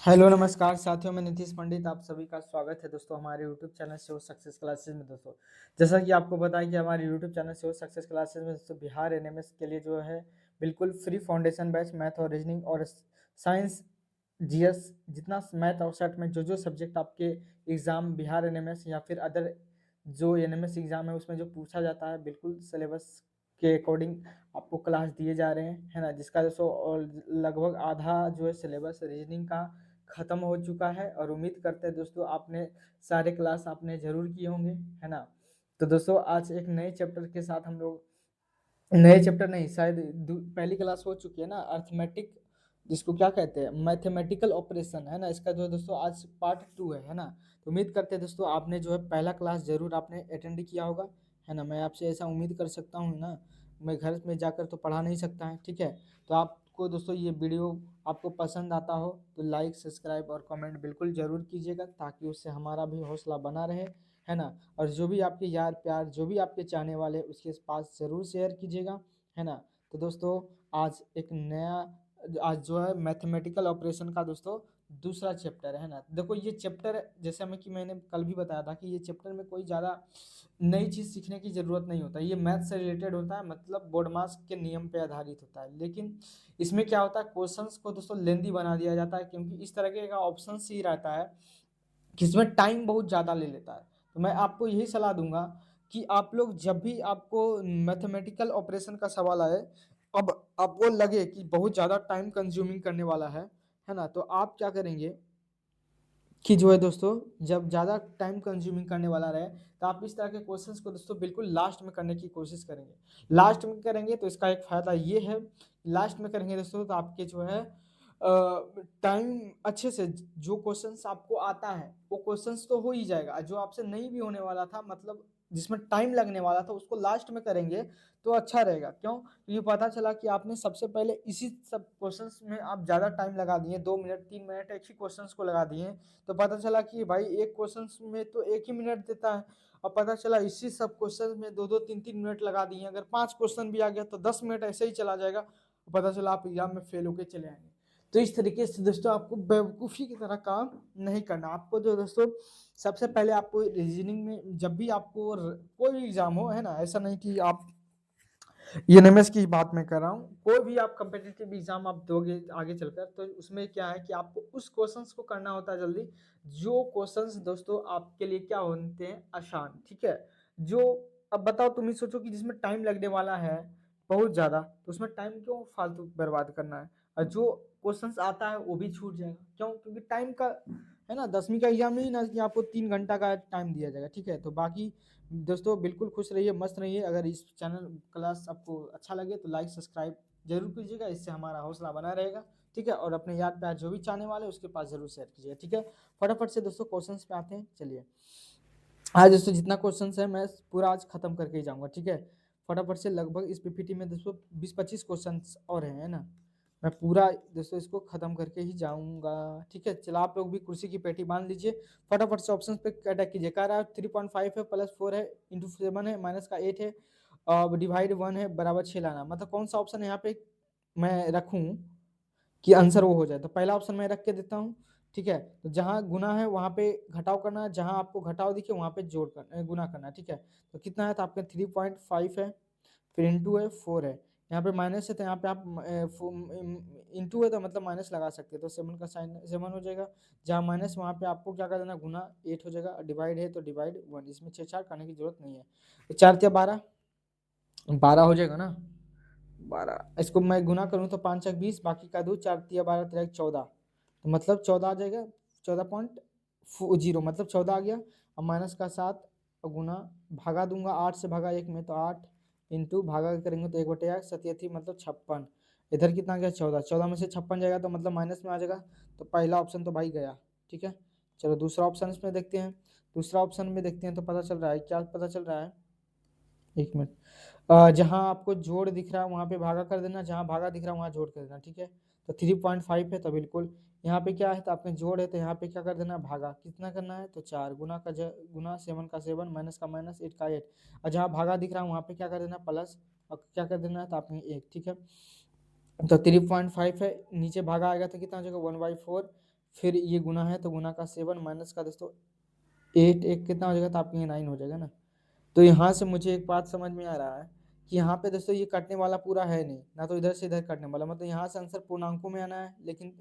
Hello नमस्कार साथियों, मैं नीतीश पंडित आप सभी का स्वागत है दोस्तों हमारे यूट्यूब चैनल से सक्सेस क्लासेस में। दोस्तों जैसा कि आपको पता है कि हमारे यूट्यूब चैनल से सक्सेस क्लासेस में दोस्तों बिहार एनएमएस के लिए जो है बिल्कुल फ्री फाउंडेशन बैच मैथ और रीजनिंग और साइंस जीएस जितना मैथ और सेट में जो जो सब्जेक्ट आपके एग्जाम बिहार एनएमएस या फिर अदर जो एनएमएस एग्जाम है उसमें जो पूछा जाता है बिल्कुल सिलेबस के अकॉर्डिंग आपको क्लास दिए जा रहे हैं, है ना। जिसका दोस्तों और लगभग आधा जो है सिलेबस रीजनिंग का ख़त्म हो चुका है और उम्मीद करते हैं दोस्तों आपने सारे क्लास आपने ज़रूर किए होंगे, है ना। तो दोस्तों आज एक नए चैप्टर के साथ हम लोग नए चैप्टर नहीं शायद पहली क्लास हो चुकी है ना, अर्थमेटिक जिसको क्या कहते हैं मैथमेटिकल ऑपरेशन, है ना। इसका जो है दोस्तों आज पार्ट 2 है ना। तो उम्मीद करते हैं दोस्तों आपने जो है पहला क्लास जरूर आपने अटेंड किया होगा, है ना। मैं आपसे ऐसा उम्मीद कर सकता हूँ ना, मैं घर में जाकर तो पढ़ा नहीं सकता है, ठीक है। तो आपको दोस्तों ये वीडियो आपको पसंद आता हो तो लाइक सब्सक्राइब और कमेंट बिल्कुल ज़रूर कीजिएगा ताकि उससे हमारा भी हौसला बना रहे, है ना। और जो भी आपके यार प्यार जो भी आपके चाहने वाले उसके पास ज़रूर शेयर कीजिएगा, है ना। तो दोस्तों आज एक नया आज जो है मैथमेटिकल ऑपरेशन का दोस्तों दूसरा चैप्टर है ना। देखो ये चैप्टर जैसे मैं कि मैंने कल भी बताया था कि ये चैप्टर में कोई ज़्यादा नई चीज़ सीखने की ज़रूरत नहीं होता, ये मैथ से रिलेटेड होता है, मतलब बोर्ड मास के नियम पे आधारित होता है। लेकिन इसमें क्या होता है क्वेश्चंस को दोस्तों लेंदी बना दिया जाता है क्योंकि इस तरह का ऑप्शन ही रहता है कि इसमें टाइम बहुत ज़्यादा ले लेता है। तो मैं आपको यही सलाह दूंगा कि आप लोग जब भी आपको मैथमेटिकल ऑपरेशन का सवाल आए, अब आपको लगे कि बहुत ज़्यादा टाइम कंज्यूमिंग करने वाला है ना, तो आप क्या करेंगे कि जो है दोस्तों जब ज़्यादा टाइम कंज्यूमिंग करने वाला रहे तो आप इस तरह के क्वेश्चंस को दोस्तों बिल्कुल लास्ट में करने की कोशिश करेंगे। लास्ट में करेंगे तो इसका एक फ़ायदा ये है, लास्ट में करेंगे दोस्तों तो आपके जो है टाइम अच्छे से जो क्वेश्चंस आपको आता है वो क्वेश्चंस तो हो ही जाएगा, जो आपसे नहीं भी होने वाला था मतलब जिसमें टाइम लगने वाला था उसको लास्ट में करेंगे तो अच्छा रहेगा। क्यों? क्योंकि पता चला कि आपने सबसे पहले इसी सब क्वेश्चंस में आप ज़्यादा टाइम लगा दिए, 2 मिनट 3 मिनट एक ही क्वेश्चंस को लगा दिए, तो पता चला कि भाई एक क्वेश्चन में तो 1 ही मिनट देता है और पता चला इसी सब क्वेश्चन में 2-2 3-3 मिनट लगा दिए। अगर 5 क्वेश्चन भी आ गया तो 10 मिनट ऐसे ही चला जाएगा, पता चला आप एग्जाम में फेल होके चले आएंगे। तो इस तरीके से दोस्तों आपको बेवकूफ़ी की तरह काम नहीं करना। आपको जो दोस्तों सबसे पहले आपको रीजनिंग में जब भी आपको कोई भी एग्जाम हो, है ना, ऐसा नहीं कि आप ईएनएमएस की बात मैं कर रहा हूँ, कोई भी आप कम्पिटिटिव एग्जाम आप दोगे आगे चलकर तो उसमें क्या है कि आपको उस क्वेश्चंस को करना होता है जल्दी, जो क्वेश्चंस दोस्तों आपके लिए क्या होते हैं आसान, ठीक है। जो अब बताओ तुम ही सोचो कि जिसमें टाइम लगने वाला है बहुत ज़्यादा तो उसमें टाइम क्यों फालतू बर्बाद करना है, और जो क्वेश्चंस आता है वो भी छूट जाएगा। क्यों? क्योंकि टाइम का है ना, 10वीं का एग्जाम नहीं ना कि आपको 3 घंटा का टाइम दिया जाएगा, ठीक है। तो बाकी दोस्तों बिल्कुल खुश रहिए मस्त रहिए। अगर इस चैनल क्लास आपको अच्छा लगे तो लाइक सब्सक्राइब जरूर कीजिएगा, इससे हमारा हौसला बना रहेगा, ठीक है। और अपने याद प्यार जो भी चाहने वाले उसके पास जरूर शेयर कीजिएगा, ठीक है। फटाफट से दोस्तों क्वेश्चंस पे आते हैं, चलिए। आज दोस्तों जितना क्वेश्चंस है मैं पूरा आज खत्म करके ही जाऊंगा, ठीक है। फटाफट से लगभग इस पीपीटी में दोस्तों 20-25 क्वेश्चंस और हैं, है ना। मैं पूरा दोस्तों इसको खत्म करके ही जाऊंगा, ठीक है। चलो आप लोग भी कुर्सी की पेटी बांध लीजिए, फटाफट से ऑप्शन पे अटैक कीजिए। कह रहा है 3.5 है प्लस 4 है इंटू 7 है माइनस का 8 है डिवाइड 1 है बराबर 6 लाना, मतलब कौन सा ऑप्शन यहाँ पे मैं रखूँ कि आंसर वो हो जाए। तो पहला ऑप्शन मैं रख के देता हूँ, ठीक है। तो जहाँ गुना है वहाँ पे घटाव करना है, जहाँ आपको घटाव दिखे वहाँ पे जोड़ करना गुना करना है, ठीक है। तो कितना है तो आपका 3.5 है, फिर इंटू है 4 है, यहाँ पे माइनस है तो यहाँ पे आप इंटू है तो मतलब माइनस लगा सकते हैं, तो 7 का साइन 7 हो जाएगा। जहाँ माइनस वहाँ पे आपको क्या कर देना गुना 8 हो जाएगा, डिवाइड है तो डिवाइड 1, इसमें 6 करने की जरूरत नहीं है। तो 4 12 हो जाएगा ना, 12 इसको मैं गुना करूँ तो 5 1 20 बाकी का 2 4 12 13 14, तो मतलब 14 आ जाएगा, 14.0 मतलब 14 आ गया। अब माइनस का 7 और गुना भागा दूंगा 8 से भागा 1 में तो 8 इंटू भागा करेंगे तो 1/8 सतयथी मतलब 56। इधर कितना गया 14, 14 में से 56 जाएगा तो मतलब माइनस में आ जाएगा, तो पहला ऑप्शन तो भाई गया, ठीक है। चलो दूसरा ऑप्शन इसमें देखते हैं, दूसरा ऑप्शन में देखते हैं तो पता चल रहा है क्या पता चल रहा है, 1 मिनट। जहाँ आपको जोड़ दिख रहा है वहाँ पे भागा कर देना, जहाँ भागा दिख रहा है वहाँ जोड़ कर देना, ठीक है। तो 3.5 है तो बिल्कुल यहाँ पे क्या है तो आपने जोड़ है तो यहाँ पे क्या कर देना भागा, कितना करना है तो 4 गुना का गुना 7 का 7 माइनस का माइनस 8 का 8, और जहाँ भागा दिख रहा है वहाँ पे क्या कर देना प्लस, और क्या कर देना है तो आपने 1, ठीक है। तो 3.5 है नीचे भागा आएगा तो कितना हो जाएगा 1/4, फिर ये गुना है तो गुना का 7 माइनस का दोस्तों 8, एक कितना हो जाएगा तो आपके 9 हो जाएगा ना। तो यहाँ से मुझे एक बात समझ में आ रहा है कि यहाँ पे दोस्तों ये कटने वाला पूरा है नहीं, ना तो इधर से इधर कटने वाला, मतलब यहाँ से आंसर पूर्णांकों में आना है, लेकिन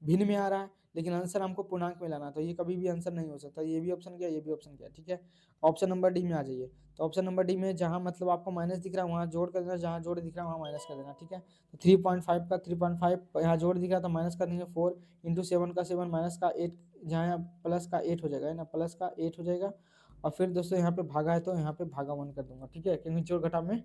भिन्न में आ रहा है, लेकिन आंसर हमको पूर्णांक में लाना है, तो ये कभी भी आंसर नहीं हो सकता। ये भी ऑप्शन क्या, ये भी ऑप्शन क्या, ठीक है। ऑप्शन नंबर डी में आ जाइए। तो ऑप्शन नंबर डी में जहाँ मतलब आपको माइनस दिख रहा है वहाँ जोड़ कर देना, जहाँ जोड़ दिख रहा है वहाँ माइनस कर देना, ठीक है। तो 3.5 का 3.5 यहाँ जोड़ दिख रहा है तो माइनस कर देंगे 4 इंटू 7 का 7 माइनस का 8, जहाँ यहाँ प्लस का 8 हो जाएगा, है ना, प्लस का 8 हो जाएगा। और फिर दोस्तों यहाँ पे भागा है तो यहाँ पे भागा 1 कर दूंगा, ठीक है, क्योंकि जोड़ घटा में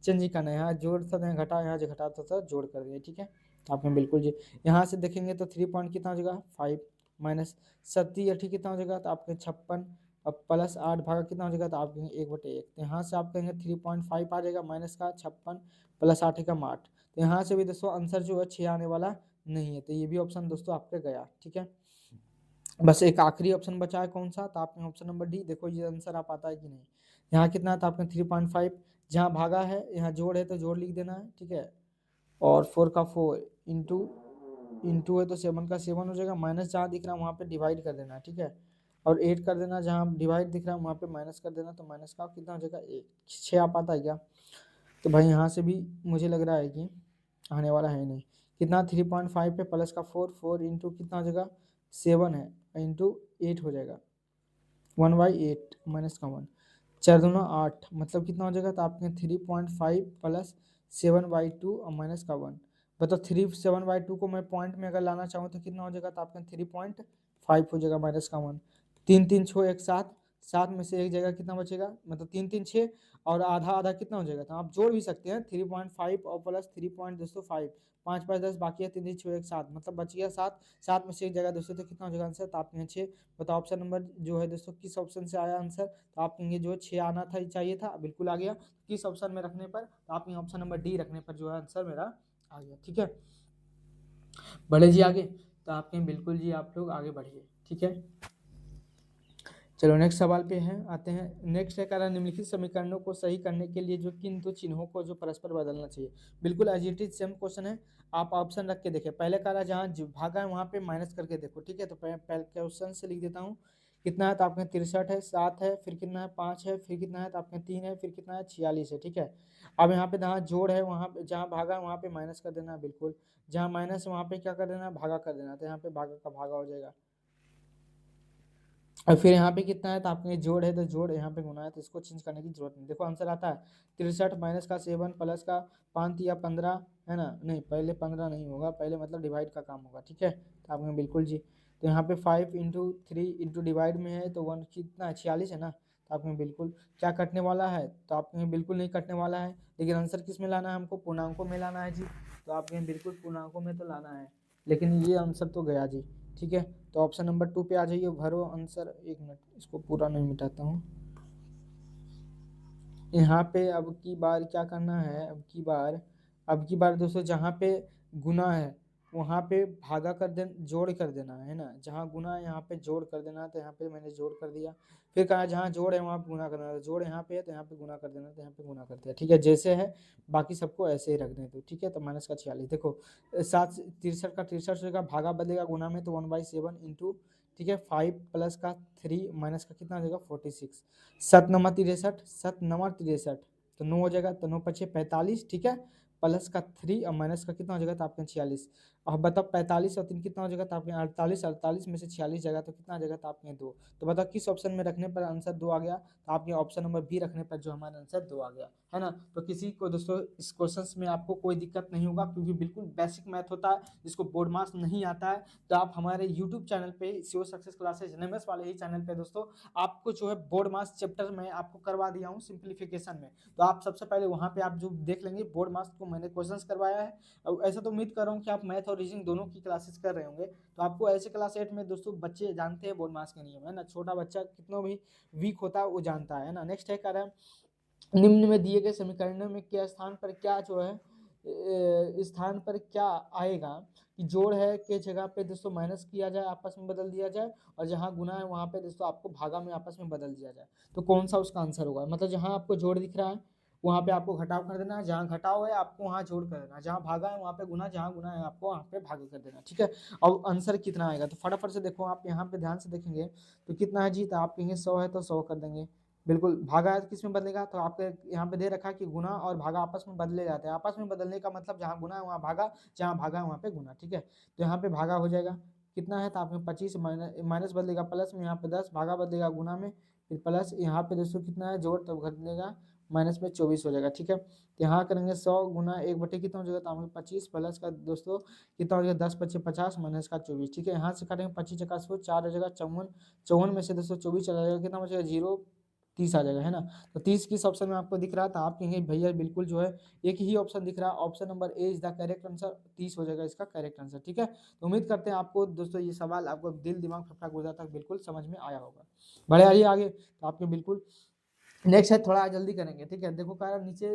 चेंज ही करना है। यहाँ जोड़ था यहाँ घटा, यहाँ जो घटा था जोड़ कर दिया, ठीक है। तो आपने बिल्कुल जी यहाँ से देखेंगे तो 3 पॉइंट कितना हो जाएगा 5 माइनस 70 कितना हो जाएगा तो आपके 56, अब प्लस 8 भागा कितना हो जाएगा तो आप कहेंगे 1/1। तो यहाँ से आप कहेंगे 3.5 आ जाएगा माइनस का 56 प्लस 8 का 8। तो यहाँ से भी दोस्तों आंसर जो है 6 आने वाला नहीं है, तो ये भी ऑप्शन दोस्तों आपके गया, ठीक है। बस एक आखिरी ऑप्शन बचा है, कौन सा, तो आपने ऑप्शन नंबर डी। देखो ये आंसर आप आता है कि नहीं। यहाँ कितना था आपने 3.5, जहाँ भागा है यहाँ जोड़ है तो जोड़ लिख देना है, ठीक है। और 4 का 4 इंटू इंटू है तो 7 का 7 हो जाएगा, माइनस जहाँ दिख रहा है वहाँ पे डिवाइड कर देना है, ठीक है। और 8 कर देना, जहाँ डिवाइड दिख रहा है वहाँ पे माइनस कर देना, तो माइनस का कितना हो जाएगा 1, 6 आ पाता है क्या। तो भाई यहाँ से भी मुझे लग रहा है कि आने वाला है नहीं। कितना 3.5 पे प्लस का 4, 4 इंटू कितना हो जाएगा 7 है इंटू 8 हो जाएगा 1/8 माइनस का 1, 4 दूना 8, मतलब कितना हो जाएगा तो आपके 3.5 प्लस 7/2 और माइनस का 1। बताओ 7/2 को मैं पॉइंट में अगर लाना चाहूँ तो कितना हो जाएगा तो आपका 3.5 हो जाएगा माइनस का 1। 3 3 6 1 7, 7 में से एक जगह कितना बचेगा, मतलब 3 3 6 और आधा आधा कितना हो जाएगा, तो आप जोड़ भी सकते हैं 3.5 और प्लस 3.5, 5 5 10 बाकी है, 3 3 6 1 7, मतलब बच गया 7, 7 में से एक जगह दोस्तों तो कितना हो जाएगा आंसर, तो आपके यहाँ 6। बताओ ऑप्शन नंबर जो है दोस्तों किस ऑप्शन से आया आंसर, तो आप कहेंगे जो 6 आना था चाहिए था, बिल्कुल आ गया। किस ऑप्शन में रखने पर, तो आप ऑप्शन नंबर डी रखने पर जो है आंसर मेरा आ गया, ठीक है। बढ़े जी आगे, तो आप कहें बिल्कुल जी आप लोग आगे बढ़िए, ठीक है। चलो नेक्स्ट सवाल पे हैं, आते हैं। नेक्स्ट है, कारण निम्नलिखित समीकरणों को सही करने के लिए जो किन दो चिन्हों को जो परस्पर बदलना चाहिए। बिल्कुल as it is same question है, आप ऑप्शन रख के देखें। पहले कह रहा जहाँ भागा है वहाँ पे माइनस करके देखो, ठीक है। तो पहले क्वेश्चन से लिख देता हूँ। कितना है तो आपके 63 है, 7 है, फिर कितना है 5 है, फिर कितना है तो आपके 3 है, फिर कितना है 46 है, ठीक है। अब यहाँ पे जहाँ जोड़ है वहाँ पे, जहाँ भागा है वहाँ पे माइनस कर देना है, बिल्कुल। जहाँ माइनस है वहाँ पे क्या कर देना है, भागा कर देना, तो यहाँ पे भागा का भागा हो जाएगा। और फिर यहाँ पे कितना है तो आपके जोड़ है तो जोड़, यहाँ पे गुना है तो इसको चेंज करने की जरूरत नहीं। देखो आंसर आता है 63 माइनस का 7 प्लस का 5 या 15, है ना, नहीं पहले 15 नहीं होगा, पहले मतलब डिवाइड का काम होगा, ठीक है। तो आपने बिल्कुल जी, तो यहाँ पे 5 इंटू 3 इंटू डिवाइड में है तो 1 कितना है 46 है ना। तो आपने बिल्कुल क्या कटने वाला है, तो आपने बिल्कुल नहीं कटने वाला है, लेकिन आंसर किस में लाना है, हमको पूर्णांकों में लाना है जी। तो आपने बिल्कुल पूर्णांकों में तो लाना है, लेकिन ये आंसर तो गया जी, ठीक है। तो ऑप्शन नंबर 2 पे आ जाइए, भरो आंसर। एक मिनट इसको पूरा नहीं मिटाता हूँ। यहाँ पे अब की बार क्या करना है, अब की बार दोस्तों जहाँ पे गुना है वहाँ पे भागा कर दे, जोड़ कर देना है ना। जहाँ गुना है यहाँ पे जोड़ कर देना है, तो यहाँ पे मैंने जोड़ कर दिया। फिर कहा जहाँ जोड़ है वहाँ पे गुना करना है, जोड़ यहाँ पे है तो यहाँ पे गुना कर देना, तो यहाँ पे गुना कर दिया, ठीक है। जैसे है बाकी सबको ऐसे ही रखने दो, ठीक है। तो माइनस का 46, देखो 7 63 का 63 जगह भागा बदलेगा गुना में तो 1/7 इंटू, ठीक है, 5 प्लस का 3 माइनस का कितना हो जाएगा 46, 7 नवा 63, 7 नवा 63, तो 9 हो जाएगा, तो 9 पचे 45, ठीक है। प्लस का 3 और माइनस का कितना हो जाएगा तो आपके 46। अब बताओ 45 और 3 कितना हो जाएगा तो आपके 48, 48 में से 46 जाएगा तो कितना आ जाएगा तो आपके 2। तो बताओ किस ऑप्शन में रखने पर आंसर 2 आ गया, तो आपके ऑप्शन नंबर बी रखने पर जो हमारा आंसर 2 आ गया, है ना। तो किसी को दोस्तों इस क्वेश्चन में आपको कोई दिक्कत नहीं होगा, क्योंकि बिल्कुल बेसिक मैथ होता है, जिसको बोर्ड मार्क्स नहीं आता है तो आप हमारे यूट्यूब चैनल पे सीओ सक्सेस क्लासेज एनएमएस वाले ही चैनल पे दोस्तों आपको जो है बोर्ड मार्क्स चैप्टर में आपको करवा दिया हूँ सिंप्लीफिकेशन में। तो आप सबसे पहले वहाँ पे आप जो देख लेंगे बोर्ड मार्क्स को मैंने क्वेश्चंस करवाया है। और ऐसा तो उम्मीद कर रहा हूँ कि आप मैथ और रीजनिंग दोनों की क्लासेस कर रहे होंगे, तो आपको ऐसे क्लास 8 में दोस्तों बच्चे जानते हैं बोर्ड मार्क्स के नियम, है ना। छोटा बच्चा कितना भी वीक होता है वो जानता है ना। नेक्स्ट है कह रहा है निम्न में दिए गए समीकरणों में क्या स्थान पर क्या जो है स्थान पर क्या आएगा कि जोड़ है के जगह पे दोस्तों माइनस किया जाए, आपस में बदल दिया जाए, और जहाँ गुना है वहाँ पे दोस्तों आपको भागा में आपस में बदल दिया जाए। तो कौन सा उसका आंसर होगा, मतलब जहाँ आपको जोड़ दिख रहा है वहाँ पे आपको घटाव कर देना है, जहाँ घटाव है आपको वहाँ जोड़ कर देना, जहाँ भागा है वहाँ पे गुना, जहाँ गुना है आपको वहाँ पे भागा कर देना, ठीक है। अब आंसर कितना आएगा तो फटाफट से देखो, आप यहाँ पे ध्यान से देखेंगे तो कितना है जी, तो आप कहेंगे 100 है तो 100 कर देंगे, बिल्कुल। भागा है तो किस में बदलेगा, तो आपके यहाँ पे दे रखा है कि गुना और भागा आपस में बदले जाते हैं, आपस में बदलने का मतलब जहाँ गुना है वहाँ भागा, जहाँ भागा है वहाँ पे गुना, ठीक है। तो यहाँ पे भागा हो जाएगा, कितना है तो आपने 25, माइनस बदलेगा प्लस में, यहाँ पे 10, भागा बदलेगा गुना में, फिर प्लस यहाँ पे दोस्तों कितना है जोड़, तब बदलेगा माइनस में 24 हो जाएगा, ठीक है। तो यहाँ करेंगे 100 गुना 1/, कितना हो जाएगा, तो आपके 25 प्लस का दोस्तों कितना हो जाएगा, 10 25 50 माइनस का 24, ठीक है। यहाँ से करेंगे 25 चक्का 100, 4 हो जाएगा 54, 54 में से दोस्तों 24 चला जाएगा, कितना बचेगा, 0, 30 आ जाएगा, है ना। तो 30 किस ऑप्शन में आपको दिख रहा था, आप कहेंगे भैया बिल्कुल जो है एक ही ऑप्शन दिख रहा है, option number A is the correct answer, 30 हो जाएगा इसका करेक्ट आंसर, ठीक है। तो उम्मीद करते हैं आपको दोस्तों ये सवाल आपको दिल दिमाग फटका गुर्दा तक बिल्कुल समझ में आया होगा। बढ़े आइए आगे, तो आपके बिल्कुल नेक्स्ट है, थोड़ा जल्दी करेंगे, ठीक है। देखो कारण नीचे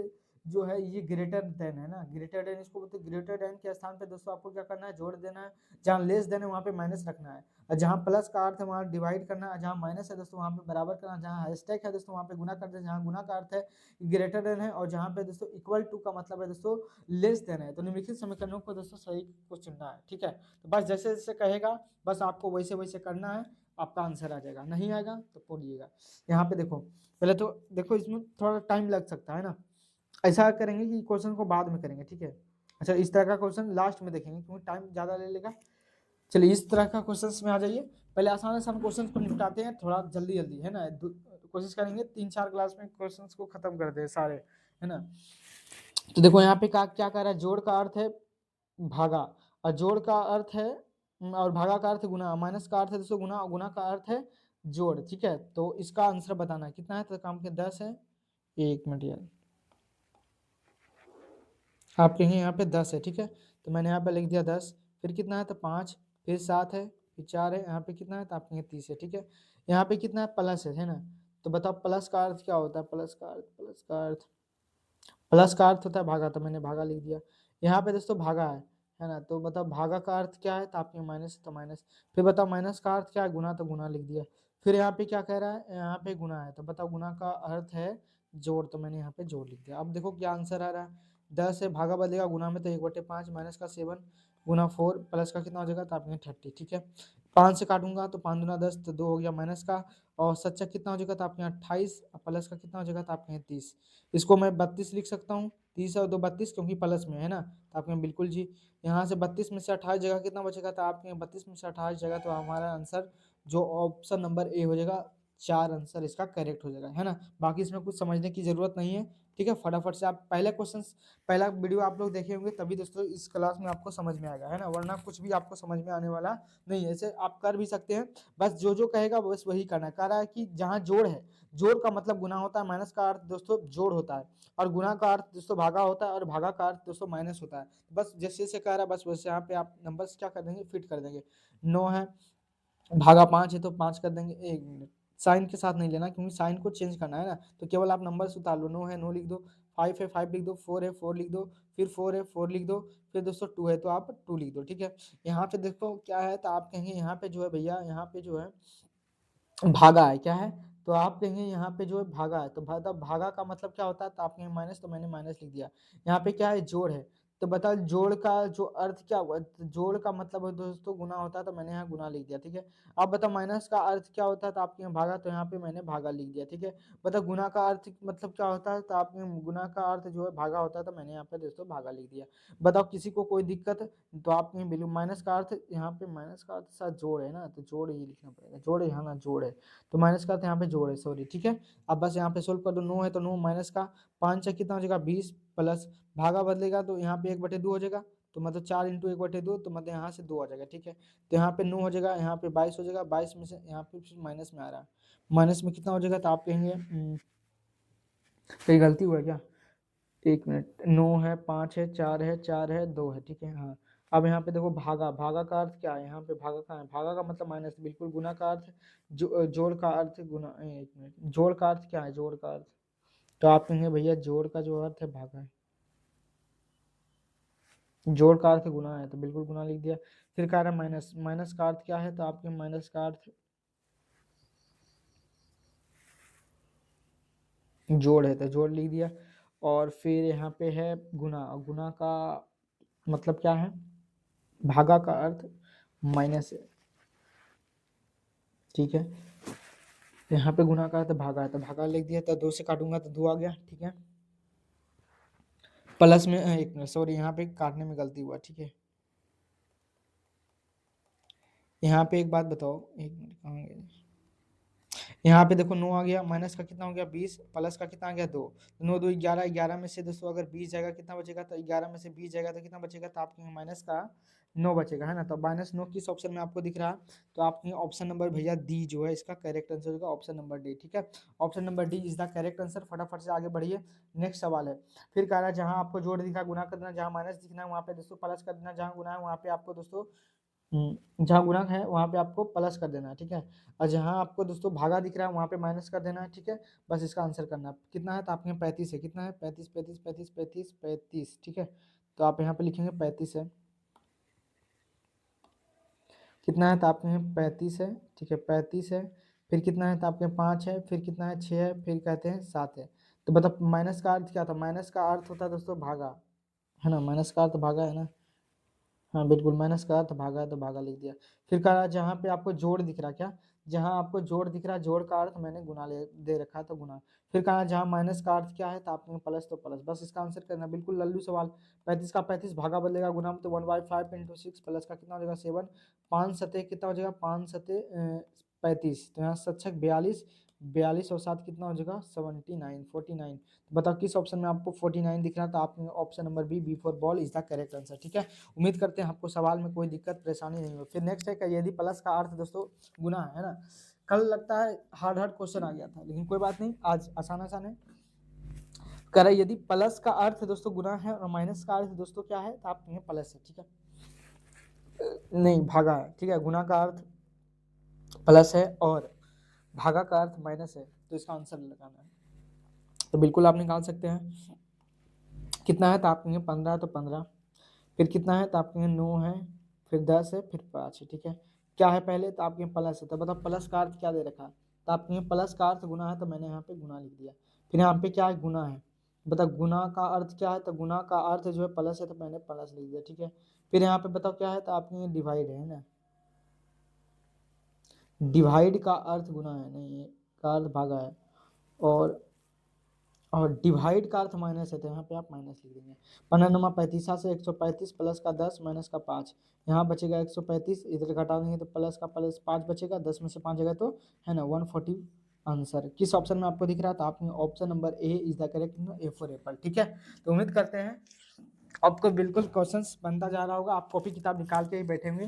जो है ये ग्रेटर देन है ना, ग्रेटर देन इसको बोलते हैं, ग्रेटर देन के स्थान पे दोस्तों आपको क्या करना है, जोड़ देना है, जहाँ लेस देन है वहाँ पे माइनस रखना है, और जहाँ प्लस का अर्थ है वहाँ डिवाइड करना है, जहाँ माइनस है दोस्तों वहाँ पे बराबर करना, जहाँ हैशटैग है दोस्तों वहाँ पे गुना करते हैं, जहाँ गुना का अर्थ है ग्रेटर देन है, और जहाँ पे दोस्तों इक्वल टू का मतलब है दोस्तों लेस देन है, तो निम्नलिखित समीकरणों को दोस्तों सही को चुनना है, ठीक है। तो बस जैसे जैसे कहेगा बस आपको वैसे वैसे करना है, आपका आंसर आ जाएगा, नहीं आएगा तो पढ़िएगा। यहाँ पे देखो, पहले तो देखो इसमें थोड़ा टाइम लग सकता है ना, ऐसा करेंगे कि क्वेश्चन को बाद में करेंगे, ठीक है। अच्छा, इस तरह का क्वेश्चन लास्ट में देखेंगे क्योंकि टाइम ज़्यादा ले लेगा। चलिए इस तरह का क्वेश्चन में आ जाइए, पहले आसान आसान क्वेश्चन को निपटाते हैं थोड़ा जल्दी जल्दी, है ना। कोशिश करेंगे 3-4 क्लास में क्वेश्चन को खत्म कर दे सारे, है ना। तो देखो यहाँ पे क्या कह रहा है, जोड़ का अर्थ है भागा, और जोड़ का अर्थ है और भागा का अर्थ है गुना, माइनस का अर्थ है दोस्तों गुना, और गुना का अर्थ है जोड़, ठीक है। तो इसका आंसर बताना है कितना है, तो काम के 10 है, 1 मिनट यार, आप कहेंगे यहाँ पे 10 है, ठीक है। तो मैंने यहाँ पे लिख दिया 10, फिर कितना है तो 5, फिर 7 है, फिर 4 है, यहाँ पे कितना है तो आप कहेंगे 30 है, ठीक है। यहाँ पे कितना है प्लस है ना। तो बताओ प्लस का अर्थ क्या होता है, प्लस का अर्थ होता है भागा, तो मैंने भागा लिख दिया। यहाँ पे दोस्तों भागा है ना। तो बताओ भागा का अर्थ क्या है, तो आपके माइनस तो माइनस, फिर बताओ माइनस का अर्थ क्या है, गुना, तो गुना लिख दिया। फिर यहाँ पे क्या कह रहा है, यहाँ पे गुना है, तो बताओ गुना का अर्थ है जोड़, तो मैंने यहाँ पे जोड़ लिख दिया। अब देखो क्या आंसर आ रहा है, 10 है, भागा बदलेगा गुना में, तो 1/5 माइनस का 7 गुना 4 प्लस का कितना हो जाएगा, तो आपके 30, ठीक है। 5 से काटूंगा तो 5 दूना 10, तो 2 हो गया माइनस का, और सच्चा कितना हो जाएगा, तो आपके यहाँ 28, प्लस का कितना हो जाएगा, तो आपके यहाँ 30। इसको मैं 32 लिख सकता हूँ, 30 और 2 32, क्योंकि प्लस में है ना, तो आपके बिल्कुल जी। यहाँ से 32 में से 28 जगह कितना बचेगा, तो आपके 32 में से 28 जगह, तो हमारा आंसर जो ऑप्शन नंबर ए हो जाएगा, 4 आंसर इसका करेक्ट हो जाएगा, है ना। बाकी इसमें कुछ समझने की जरूरत नहीं है, ठीक है। फटाफट से आप पहला वीडियो आप लोग देखे होंगे तभी दोस्तों इस क्लास में आपको समझ में आएगा, है ना, वरना कुछ भी आपको समझ में आने वाला नहीं है। ऐसे आप कर भी सकते हैं, बस जो जो कहेगा बस वही करना है। कह रहा है कि जहाँ जोड़ है, जोड़ का मतलब गुना होता है, माइनस का अर्थ दोस्तों जोड़ होता है, और गुना का अर्थ दोस्तों भागा होता है, और भागा का अर्थ दोस्तों माइनस होता है। बस जैसे जैसे कह रहा है बस वैसे यहाँ पे आप नंबर्स क्या कर देंगे, फिट कर देंगे। 9 है, भागा 5 है, तो 5 कर देंगे, 1 मिनट, साइन के साथ नहीं लेना क्योंकि साइन को चेंज करना है ना, तो केवल आप नंबर उतार लो, 9 है 9 लिख दो, 5 है 5 लिख दो, 4 है 4 लिख दो, फिर 4 है 4 लिख दो, फिर दोस्तों 2 है तो आप 2 लिख दो, ठीक है। यहाँ पे देखो क्या है, तो आप कहेंगे यहाँ पे जो है भैया, यहाँ पे जो है भागा है, क्या है, तो आप कहेंगे यहाँ पे जो है भागा है, तो भागा का मतलब क्या होता है, तो आप कहेंगे माइनस, तो मैंने माइनस लिख दिया। यहाँ पे क्या है, जोड़ है, तो बताओ जोड़ का जो अर्थ क्या हुआ, तो जोड़ का मतलब है दोस्तों गुना होता है, तो मैंने यहाँ गुना लिख दिया, ठीक है। अब बताओ माइनस का अर्थ क्या होता है, तो आपके यहाँ भागा, तो यहाँ पे मैंने भागा लिख दिया, ठीक है। बताओ गुना का अर्थ मतलब क्या होता है, तो आपने गुना का अर्थ जो है भागा होता है, तो मैंने यहाँ पे दोस्तों भागा लिख दिया। बताओ किसी को कोई दिक्कत है, तो आपने बिल्कुल माइनस का अर्थ, यहाँ पे माइनस का अर्थ साथ जोड़ है ना, तो जोड़ ही लिखना पड़ेगा, जोड़ है यहाँ ना, जोड़ है, तो माइनस का अर्थ यहाँ पे जोड़ है, सॉरी, ठीक है। अब बस यहाँ पे सोल्व कर दो, 9 है तो 9 माइनस का 5 से कितना हो जाएगा, 20, प्लस भागा बदलेगा तो यहाँ पे 1/2 हो जाएगा, तो मतलब 4 इंटू 1/2, तो मतलब यहाँ से 2 आ जाएगा, ठीक है। तो यहाँ पे 9 हो जाएगा, यहाँ पे 22 हो जाएगा, 22 में से यहाँ पे माइनस में आ रहा है, माइनस में कितना हो जाएगा, तो आप कहेंगे कहीं गलती हुआ है क्या, 1 मिनट, 9 है 5 है 4 है 4 है 2 है, ठीक है, हाँ। अब यहाँ पे देखो भागा, भागा का अर्थ क्या है, यहाँ पे भागा का है, भागा का मतलब माइनस, बिल्कुल। गुना का अर्थ जोड़ का अर्थ गुना, 1 मिनट, जोड़ का अर्थ क्या है, जोड़ का अर्थ, तो आप कहेंगे भैया जोड़ का जो अर्थ है भागा है, जोड़ का अर्थ गुना है, तो बिल्कुल गुना लिख दिया। फिर कह रहा है माइनस, माइनस का अर्थ क्या है, तो आपके माइनस का अर्थ जोड़ है, तो जोड़ लिख दिया। और फिर यहाँ पे है गुना। गुना का मतलब क्या है? भागा का अर्थ माइनस है, ठीक है। यहाँ पे गुना का अर्थ भागा है, तो भागा लिख दिया, तो 2 से काटूंगा तो 2 आ गया, ठीक है। प्लस में एक मिनट, सॉरी यहाँ पे काटने में गलती हुआ, ठीक है। यहाँ पे एक बात बताओ, एक मिनट कहाँ गए? यहाँ पे देखो 9 आ गया, माइनस का कितना हो गया 20, प्लस का कितना आ गया 2, 9 2 11, 11 में से दोस्तों अगर 20 जाएगा कितना बचेगा? तो 11 में से 20 जाएगा तो कितना बचेगा? तो आपके माइनस का 9 बचेगा, है ना। तो -9 किस ऑप्शन में आपको दिख रहा है? तो आपके ऑप्शन नंबर भैया डी जो है इसका करेक्ट आंसर होगा, ऑप्शन नंबर डी, ठीक है। Option number D is the correct answer. फटाफट से आगे बढ़िए, नेक्स्ट सवाल है। फिर कह रहा है जहां आपको जोड़ दिखा गुना कर देना, जहां माइनस दिखना है वहां पे दोस्तों प्लस कर देना, जहां गुना है वहां पे आपको दोस्तों जहाँ गुणक है वहाँ पे आपको प्लस कर देना है, ठीक है। और जहाँ आपको दोस्तों भागा दिख रहा है वहाँ पे माइनस कर देना है, ठीक है। बस इसका आंसर करना है। कितना है? तो आपके यहाँ 35 है। कितना है? 35 35 35 35 35, ठीक है। तो आप यहाँ पे लिखेंगे 35 है। कितना है? तो आपके यहाँ 35 है, ठीक है, 35 है। फिर कितना है? तो आपके यहाँ 5 है, फिर कितना है? 6 है, फिर कहते हैं 7 है। तो मतलब माइनस का अर्थ क्या था? माइनस का अर्थ होता है दोस्तों भागा, है ना। माइनस का अर्थ भागा है ना। हाँ बिल्कुल, माइनस का अर्थ भागा है तो भागा लिख दिया। फिर कह रहा है जहाँ पे आपको जोड़ दिख रहा है, क्या? जहाँ आपको जोड़ दिख रहा है, जोड़ का अर्थ मैंने गुना ले दे रखा है तो गुना। फिर कहा जहाँ माइनस का अर्थ क्या है? तो आपने प्लस तो प्लस, बस इसका आंसर करना। बिल्कुल लल्लू सवाल। 35 का 35 भागा बदलेगा गुना में, तो 1/5 × 6 प्लस का कितना हो जाएगा 7, 5 सतह कितना हो जाएगा? 5 सतह 35, तो यहाँ सच्छक 42, 42 और 7 कितना हो जाएगा? 79, 49। तो बताओ किस ऑप्शन में आपको 49 दिख रहा है? तो आपने option number B for ball is the correct answer, ठीक है। उम्मीद करते हैं आपको सवाल में कोई दिक्कत परेशानी नहीं हो। फिर नेक्स्ट है कि यदि प्लस का अर्थ दोस्तों गुना है ना। कल लगता है हार्ड हार्ड क्वेश्चन आ गया था, लेकिन कोई बात नहीं, आज आसान आसान है। कह रहा है यदि प्लस का अर्थ दोस्तों गुना है और माइनस का अर्थ दोस्तों क्या है? तो आप कहेंगे प्लस है, ठीक है। नहीं, भागा है, ठीक है। गुना का अर्थ प्लस है और भागा का अर्थ माइनस है, तो इसका आंसर लगाना है। तो बिल्कुल आप निकाल सकते हैं। कितना है? तो आप कहेंगे 15 है, तो 15। फिर कितना है? तो आपके 9 है, फिर 10 है, फिर 5 है, ठीक है। क्या है पहले? तो आपके प्लस है, तो बताओ प्लस का अर्थ क्या दे रखा है? तो आपके प्लस का अर्थ गुना है, तो मैंने यहाँ पे गुना लिख दिया। फिर यहाँ पे क्या है? गुना है। बताओ गुना का अर्थ क्या है? तो गुना का अर्थ जो है प्लस है, तो मैंने प्लस लिख दिया, ठीक है। फिर यहाँ पे बताओ क्या है? तो आपके डिवाइड है ना। डिवाइड का अर्थ गुना है, नहीं है का अर्थ भागा है। और डिवाइड का अर्थ माइनस है, तो यहाँ पे आप माइनस लिख देंगे। 15 35 से 135 प्लस का 10 माइनस का 5, यहाँ बचेगा 135, इधर घटा देंगे तो प्लस का प्लस 5 बचेगा, 10 में से 5 जगह तो है ना 140 आंसर। किस ऑप्शन में आपको दिख रहा था? आपने option number A is the correct, A for Apple, ठीक है। तो उम्मीद करते हैं आपको बिल्कुल क्वेश्चंस बनता जा रहा होगा। आप कॉपी किताब निकाल के ही बैठे होंगे।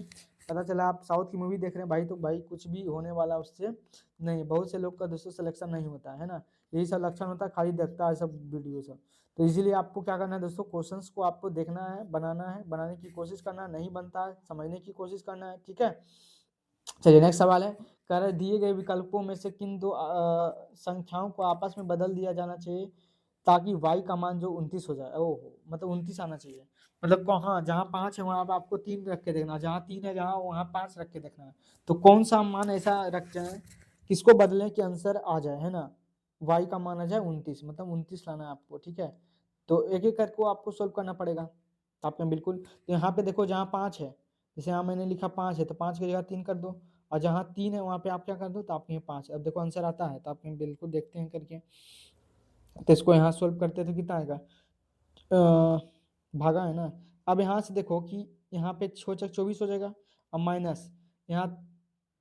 पता चला आप साउथ की मूवी देख रहे हैं भाई, तो भाई कुछ भी होने वाला उससे नहीं। बहुत से लोग का दोस्तों सिलेक्शन नहीं होता है ना, यही सब लक्षण होता है, खाली देखता है सब वीडियो सब। तो इसीलिए आपको क्या करना है दोस्तों, क्वेश्चंस को आपको देखना है, बनाना है, बनाने की कोशिश करना है, नहीं बनता है समझने की कोशिश करना है, ठीक है। चलिए नेक्स्ट सवाल है। कह रहे दिए गए विकल्पों में से किन दो संख्याओं को आपस में बदल दिया जाना चाहिए ताकि y का मान जो 29 हो जाए। ओहो, मतलब 29 आना चाहिए। मतलब हाँ, जहाँ 5 है वहाँ पे आपको 3 रख के देखना, जहाँ 3 है जहाँ वहाँ 5 रख के देखना है। तो कौन सा मान ऐसा रख जाए, किसको बदलें कि आंसर आ जाए, है ना। y का मान आ जाए 29, मतलब 29 लाना है आपको, ठीक है। तो एक एक करके आपको सोल्व करना पड़ेगा। तो आपने बिल्कुल, तो यहाँ पे देखो जहाँ 5 है, जैसे यहाँ मैंने लिखा 5 है, तो 5 की जगह 3 कर दो। और जहाँ 3 है वहाँ पे आप क्या कर दो? तो आपके यहाँ 5। अब देखो आंसर आता है, तो आपने बिल्कुल देखते हैं करके। तो इसको यहाँ सोल्व करते तो कितना आएगा? भागा है ना। अब यहाँ से देखो कि यहाँ पे 6×4 = 24 हो जाएगा। अब माइनस यहाँ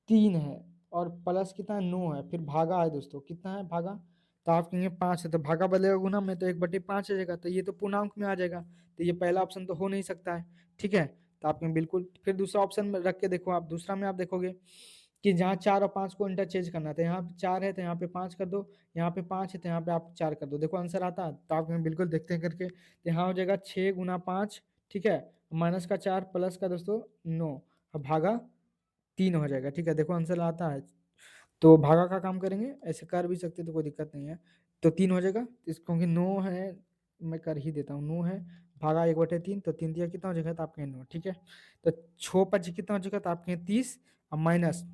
3 है और प्लस कितना है? 9 है। फिर भागा है दोस्तों, कितना है भागा? तो आप कहेंगे 5 है, तो भागा बदलेगा गुना में, तो 1/5 आ जाएगा, तो ये तो पूर्णांक में आ जाएगा। तो ये पहला ऑप्शन तो हो नहीं सकता है, ठीक है। तो आपने बिल्कुल फिर दूसरा ऑप्शन में रख के देखो, आप दूसरा में आप देखोगे कि जहाँ 4 और 5 को इंटरचेंज करना था, यहाँ 4 है तो यहाँ पे 5 कर दो, यहाँ पे 5 है तो यहाँ पे आप 4 कर दो। देखो आंसर आता है, तो आप बिल्कुल देखते हैं करके। तो यहाँ हो जाएगा 6 × 5, ठीक है, माइनस का 4 प्लस का दोस्तों 9, अब भागा 3 हो जाएगा, ठीक है। देखो आंसर आता है। तो भागा का काम करेंगे, ऐसे कर भी सकते तो कोई दिक्कत नहीं है। तो 3 हो जाएगा, क्योंकि 9 है, मैं कर ही देता हूँ। 9 है, भागा 1/3, तो 3 दिया कितना हो जाएगा? तो आपके 9, ठीक है। तो 6 5 कितना हो जाएगा? तो आपके 30 और माइनस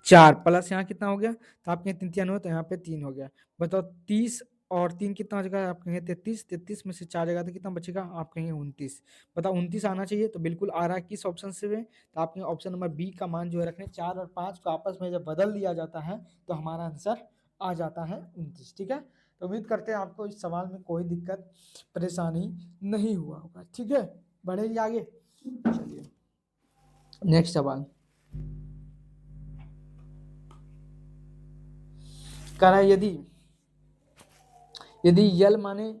4 प्लस यहाँ कितना हो गया? तो आपके 3 3 9, तो यहाँ पे 3 हो गया। बताओ 30 और 3 कितना हो जाएगा आप कहेंगे 33, 33 में से 4 जाएगा तो कितना बचेगा आप कहेंगे 29। बताओ 29 आना चाहिए, तो बिल्कुल आ रहा है किस ऑप्शन से है, तो आपके ऑप्शन नंबर बी का मान जो है रखने 4 और 5 को आपस में जब बदल दिया जाता है तो हमारा आंसर आ जाता है 29। ठीक है, तो उम्मीद करते हैं आपको इस सवाल में कोई दिक्कत परेशानी नहीं हुआ होगा। ठीक है, बढ़ेगी आगे। चलिए नेक्स्ट सवाल कह रहा है यदि यल माने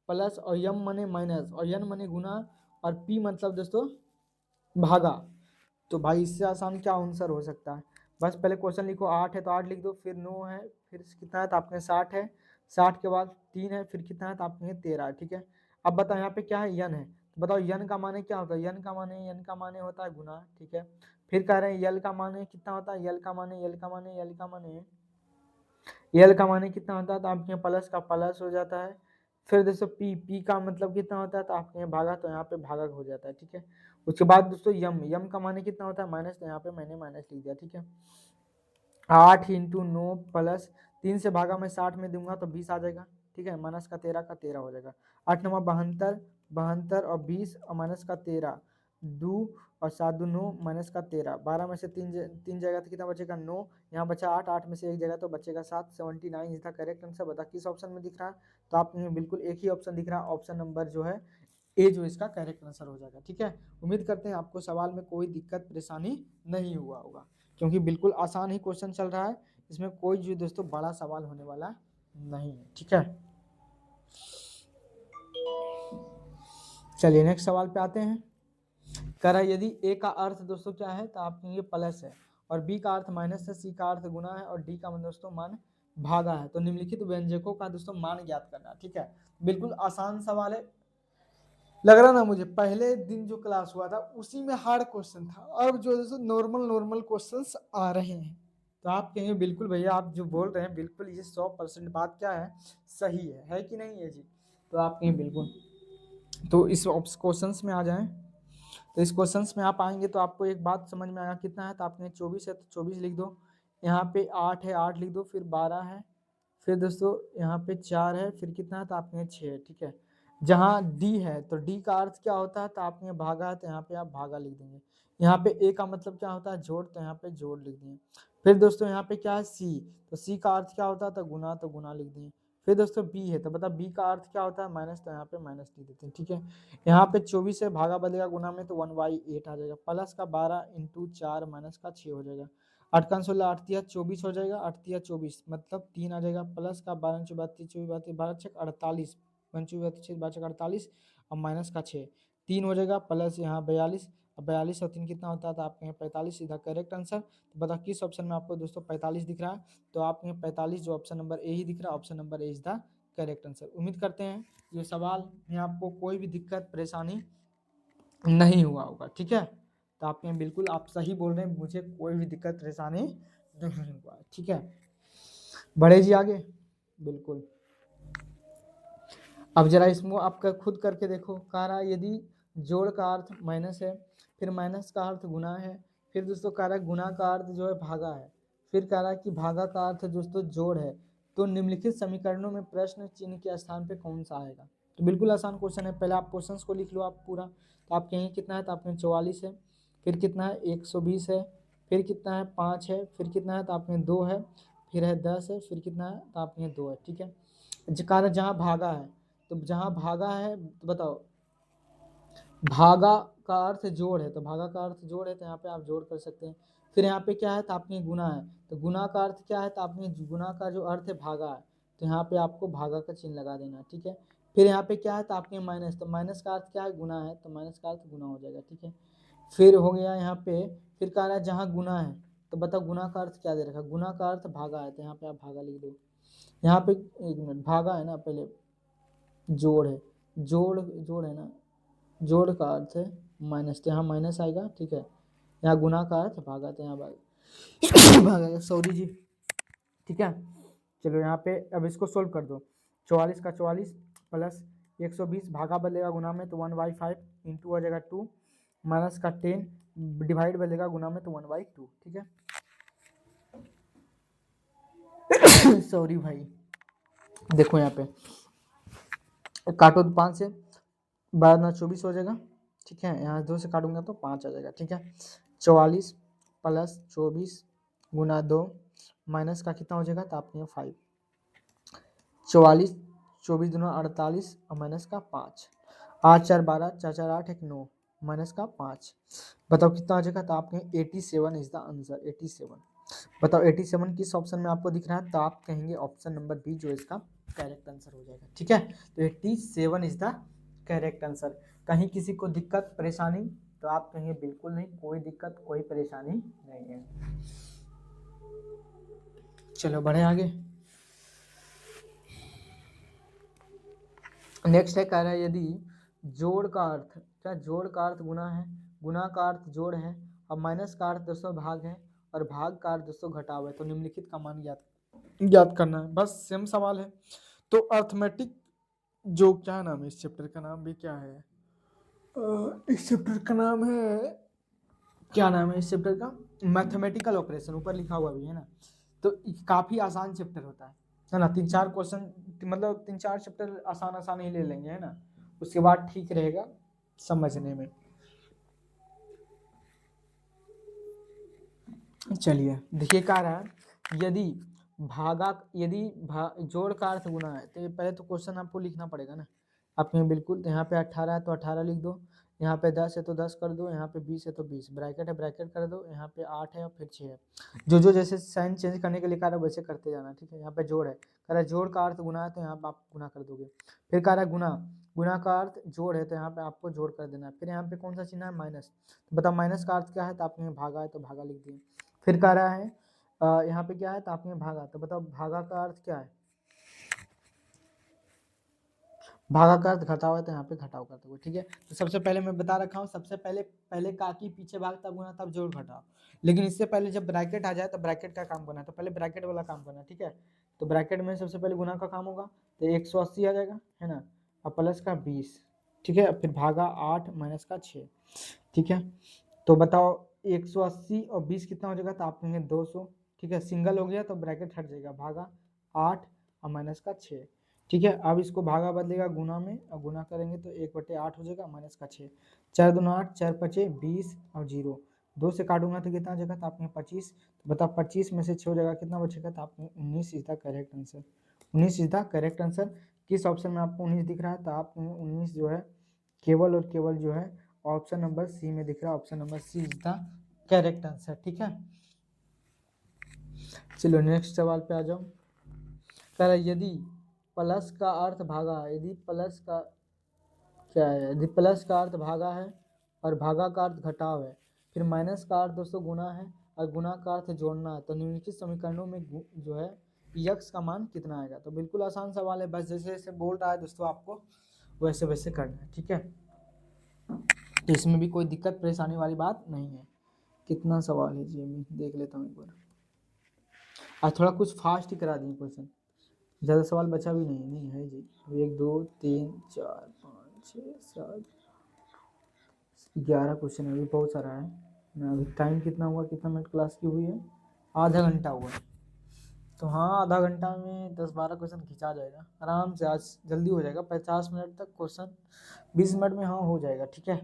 प्लस और यम माने माइनस और यन माने गुना और पी मतलब दोस्तों भागा, तो भाई इससे आसान क्या आंसर हो सकता है। बस पहले क्वेश्चन लिखो, 8 है तो 8 लिख दो, फिर 9 है, फिर कितना है तो आपके 60 है, 60 के बाद 3 है, फिर कितना है तो आपके 13 है। ठीक है, अब बताओ यहाँ पे क्या है, यन है, तो बताओ यन का माने क्या होता है, यन का माने होता है गुना। ठीक है, फिर कह रहे हैं यल का माने कितना होता है, यल का माने यल का माने कितना होता है तो आपके यहाँ प्लस का प्लस हो जाता है। फिर दोस्तों पी का मतलब कितना होता है तो आपके यहाँ भागा, तो यहाँ पे भागक हो जाता है। ठीक है, उसके बाद दोस्तों यम का माने कितना होता है माइनस, तो यहाँ पे मैंने माइनस लिख दिया। ठीक है, 8 इंटू 9 प्लस 3 से भागा मैं 60 में दूंगा तो 20 आ जाएगा। ठीक है, माइनस का 13 हो जाएगा। 8 9 72, 72 और 20 और माइनस का 13, 2 और 7 2 9 माइनस का 13, 12 में से 3 जाएगा तो कितना बचेगा 9, यहाँ बचा 8, 8 में से 1 जगह तो बचेगा 7, 79 इसका करेक्ट आंसर। बता किस ऑप्शन में दिख रहा है, तो आप बिल्कुल एक ही ऑप्शन दिख रहा है, ऑप्शन नंबर जो है ए जो इसका करेक्ट आंसर हो जाएगा। ठीक है, उम्मीद करते हैं आपको सवाल में कोई दिक्कत परेशानी नहीं हुआ होगा, क्योंकि बिल्कुल आसान ही क्वेश्चन चल रहा है, इसमें कोई जो दोस्तों बड़ा सवाल होने वाला नहीं है। ठीक है, चलिए नेक्स्ट सवाल पे आते हैं। कह रहा है यदि ए का अर्थ दोस्तों क्या है तो आप कहेंगे प्लस है, और बी का अर्थ माइनस है, सी का अर्थ गुना है, और डी का दोस्तों मान भागा है, तो निम्नलिखित व्यंजकों का दोस्तों मान ज्ञात करना है। ठीक है, बिल्कुल आसान सवाल है, लग रहा ना मुझे पहले दिन जो क्लास हुआ था उसी में हार्ड क्वेश्चन था, अब जो दोस्तों नॉर्मल क्वेश्चंस आ रहे हैं, तो आप कहेंगे बिल्कुल भैया आप जो बोल रहे हैं बिल्कुल ये 100% बात क्या है सही है कि नहीं है जी, तो आप कहेंगे बिल्कुल। तो इस क्वेश्चंस में आ जाएं, तो इस क्वेश्चंस में आप आएंगे तो आपको एक बात समझ में आएगा कितना है, तो आपने 24 है तो 24 लिख दो, यहाँ पे 8 है 8 लिख दो, फिर 12 है, फिर दोस्तों यहाँ पे 4 है, फिर कितना है तो आपके 6 है। ठीक है, जहाँ डी है तो डी का अर्थ क्या होता है तो आपने भागा है तो यहाँ पे आप भागा लिख देंगे। यहाँ पे ए का मतलब क्या होता है जोड़, तो यहाँ पे जोड़ लिख दिए। फिर दोस्तों यहाँ पे क्या है सी, तो सी का अर्थ क्या होता है तो गुना लिख दिए। फिर दोस्तों बी है तो बता बी का अर्थ क्या होता है माइनस, तो यहाँ पे माइनस लिख देते हैं। ठीक है, यहाँ पे 24 से भागा बदलेगा गुना में तो 1/8 आ जाएगा, प्लस का 12 इंटू 4 माइनस का 6 हो जाएगा। 8 का 16 8 तिया 24 हो जाएगा, 8 तिया 24 मतलब 3 आ जाएगा, प्लस का 12 32 24 12 छक 48 25 12 48 और माइनस का 6 3 हो जाएगा, प्लस यहाँ 42, अब 42 और 3 कितना होता है तो आपके यहाँ 45 सीधा करेक्ट आंसर। तो बताओ किस ऑप्शन में आपको दोस्तों 45 दिख रहा है, तो आपके यहाँ 45 जो ऑप्शन नंबर ए ही दिख रहा है, option number A is the correct answer. उम्मीद करते हैं ये सवाल में आपको कोई भी दिक्कत परेशानी नहीं हुआ होगा। ठीक है, तो आप यहाँ बिल्कुल आप सही बोल रहे हैं, मुझे कोई भी दिक्कत परेशानी नहीं हुआ। ठीक है, बढ़े जी आगे। बिल्कुल, अब जरा इसमें आपका खुद करके देखो, कह रहा है यदि जोड़ का अर्थ माइनस है, फिर माइनस का अर्थ गुना है, फिर दोस्तों कह रहा है गुना का अर्थ जो है भागा है, फिर कह रहा है कि भागा का अर्थ दोस्तों जोड़ है, तो निम्नलिखित समीकरणों में प्रश्न चिन्ह के स्थान पे कौन सा आएगा। तो बिल्कुल आसान क्वेश्चन है, पहले आप क्वेश्चन को लिख लो आप पूरा, तो आप कहेंगे कितना है तो आपने 44 है, फिर कितना है 120 है, फिर कितना है 5 है, फिर कितना है तो आपने 2 है, फिर है 10 है, फिर कितना है तो आपने 2 है। ठीक है, कारण जहाँ भागा है, तो जहाँ भागा है तो बताओ भागा का अर्थ जोड़ है, तो भागा का अर्थ जोड़ है तो यहाँ पे आप जोड़ कर सकते हैं। फिर यहाँ पे क्या है तो आपने गुना है, तो गुना का अर्थ क्या है तो आपने गुना का जो अर्थ है भागा है, तो यहाँ पे आपको भागा का चिन्ह लगा देना है। ठीक है, फिर यहाँ पे क्या है तो आपने माइनस, तो माइनस का अर्थ क्या है गुना है, तो माइनस का अर्थ गुना हो जाएगा। ठीक है, फिर हो गया यहाँ पे, फिर कह रहा है जहाँ गुना है, तो बताओ गुना का अर्थ क्या दे रखा है, गुना का अर्थ भागा है, तो यहाँ पे आप भागा लिख दो। यहाँ पे 1 मिनट, भागा है ना, पहले जोड़ है, जोड़ है ना, जोड़ का अर्थ है माइनस, तो यहाँ माइनस आएगा। ठीक है, यहाँ गुना का अर्थ भागा, तो यहाँ भागा सॉरी जी। ठीक है, चलो यहाँ पे अब इसको सोल्व कर दो, 44 का 44 प्लस 120 भागा बदलेगा गुना में तो 1/5 इंटू हो जाएगा 2 माइनस का 10 डिवाइड बदलेगा गुना में तो 1/2। ठीक है सॉरी भाई, देखो यहाँ पे काटो तो 5 से 12×9 = 24 हो जाएगा। ठीक है, यहाँ 2 से काटूंगा तो 5 आ जाएगा। ठीक है, 44 + 24 × 2 माइनस का कितना हो जाएगा, तो आपके 5। 44 24 दूना 48 और माइनस का 5। 8 4 12 4 4 8 1 9 माइनस का 5। बताओ कितना हो जाएगा, तो आपके 87 इज द आंसर। 87। बताओ 87 किस ऑप्शन में आपको दिख रहा है, तो आप कहेंगे ऑप्शन नंबर बी जो इसका करेक्ट आंसर हो जाएगा। ठीक है, तो 87 इज द करेक्ट आंसर। कहीं किसी को दिक्कत परेशानी, तो आप कहेंगे बिल्कुल नहीं, कोई दिक्कत कोई परेशानी नहीं है। चलो बढ़े आगे। नेक्स्ट है, कह रहा है यदि जोड़ का अर्थ, क्या जोड़ का अर्थ गुना है, गुना का अर्थ जोड़ है, और माइनस का अर्थ दोस्तों भाग है, और भाग का अर्थ दोस्तों घटाव है, तो निम्नलिखित का मान ज्ञात करना है। बस सेम सवाल है। तो अर्थमेटिक जो, क्या नाम है इस चैप्टर का, नाम भी क्या है, इस चैप्टर का नाम है, क्या नाम है इस चैप्टर का, मैथमेटिकल ऑपरेशन, ऊपर लिखा हुआ भी है ना। तो काफी आसान चैप्टर होता है ना। 3-4 क्वेश्चन, मतलब 3-4 चैप्टर आसान आसान ही ले लेंगे, है ना, उसके बाद ठीक रहेगा समझने में। चलिए देखिए, कह रहा है यदि जोड़ का अर्थ गुना है, तो पहले तो क्वेश्चन आपको लिखना पड़ेगा ना। आपने बिल्कुल, तो यहाँ पे 18 है तो 18 लिख दो, यहाँ पे 10 है तो 10 कर दो, यहाँ पे 20 है तो 20, ब्रैकेट है ब्रैकेट कर दो, यहाँ पे 8 है और फिर 6 है। जो जैसे साइन चेंज करने के लिए कह रहा है वैसे करते जाना। ठीक है, यहाँ पे जोड़ है, कह रहा है जोड़ का अर्थ गुना है, तो यहाँ पे आप गुना कर दोगे। फिर कह रहा है गुना, गुना का अर्थ जोड़ है, तो यहाँ पे आपको जोड़ कर देना है। फिर यहाँ पे कौन सा चिन्ह है, माइनस, तो बताओ माइनस का अर्थ क्या है, तो आपने भागा है तो भागा लिख दिए। फिर कह रहा है यहाँ पे क्या है, तो आपने भागा, तो बताओ भागा का अर्थ क्या है, भागा का अर्थ घटाव है, तो यहाँ पे घटाव कर दोगे। ठीक है, तो सबसे पहले मैं बता रखा हूँ, सबसे पहले पहले काकी पीछे भाग तब गुना तब जोड़ घटाव। लेकिन इससे पहले जब ब्रैकेट आ जाए तो ब्रैकेट का काम करना है, तो पहले ब्रैकेट वाला काम करना है। ठीक है, तो ब्रैकेट में सबसे पहले गुना का काम होगा, तो 180 आ जाएगा, है ना, और प्लस का 20। ठीक है, फिर भागा 8 माइनस का 6। ठीक है, तो बताओ 180 और 20 कितना हो जाएगा, तो आप कहेंगे 200। ठीक है, सिंगल हो गया तो ब्रैकेट हट जाएगा, भागा 8 और माइनस का 6। ठीक है, अब इसको भागा बदलेगा गुना में, और गुना करेंगे तो 1/8 हो जाएगा, माइनस का 6। 4 दूना 8, 4 5 20 और 0, 2 से काटूंगा तो कितना हो जाएगा, तो आपने 25। तो बताओ 25 में से 6 हो जाएगा, कितना बचेगा, तो आपने 19 is the correct answer. 19 is the correct answer. किस ऑप्शन में आपको 19 दिख रहा है, तो आप 19 जो है केवल और केवल जो है ऑप्शन नंबर सी में दिख रहा है। Option number C is the correct answer. ठीक है, चलो नेक्स्ट सवाल पे आ जाओ। कह रहा है यदि प्लस का अर्थ भागा है, यदि प्लस का क्या है, यदि प्लस का अर्थ भागा है और भागा का अर्थ घटाव है, फिर माइनस का अर्थ दोस्तों गुना है और गुना का अर्थ जोड़ना है, तो निम्नलिखित समीकरणों में जो है यक्स का मान कितना आएगा। तो बिल्कुल आसान सवाल है, बस जैसे जैसे बोल रहा है दोस्तों आपको वैसे वैसे करना है। ठीक है, तो इसमें भी कोई दिक्कत परेशानी वाली बात नहीं है। कितना सवाल है जी, मैं देख लेता हूँ एक बार। आज थोड़ा कुछ फास्ट ही करा दिए क्वेश्चन, ज़्यादा सवाल बचा भी नहीं है जी। 1 2 3 4 5 6 7 11 क्वेश्चन है, अभी बहुत सारा है ना। अभी टाइम कितना हुआ, कितना मिनट क्लास की हुई है, आधा घंटा हुआ है। तो हाँ, आधा घंटा में 10-12 क्वेश्चन खिंचा जाएगा आराम से, आज जल्दी हो जाएगा। 50 मिनट तक क्वेश्चन, 20 मिनट में हाँ हो जाएगा। ठीक है,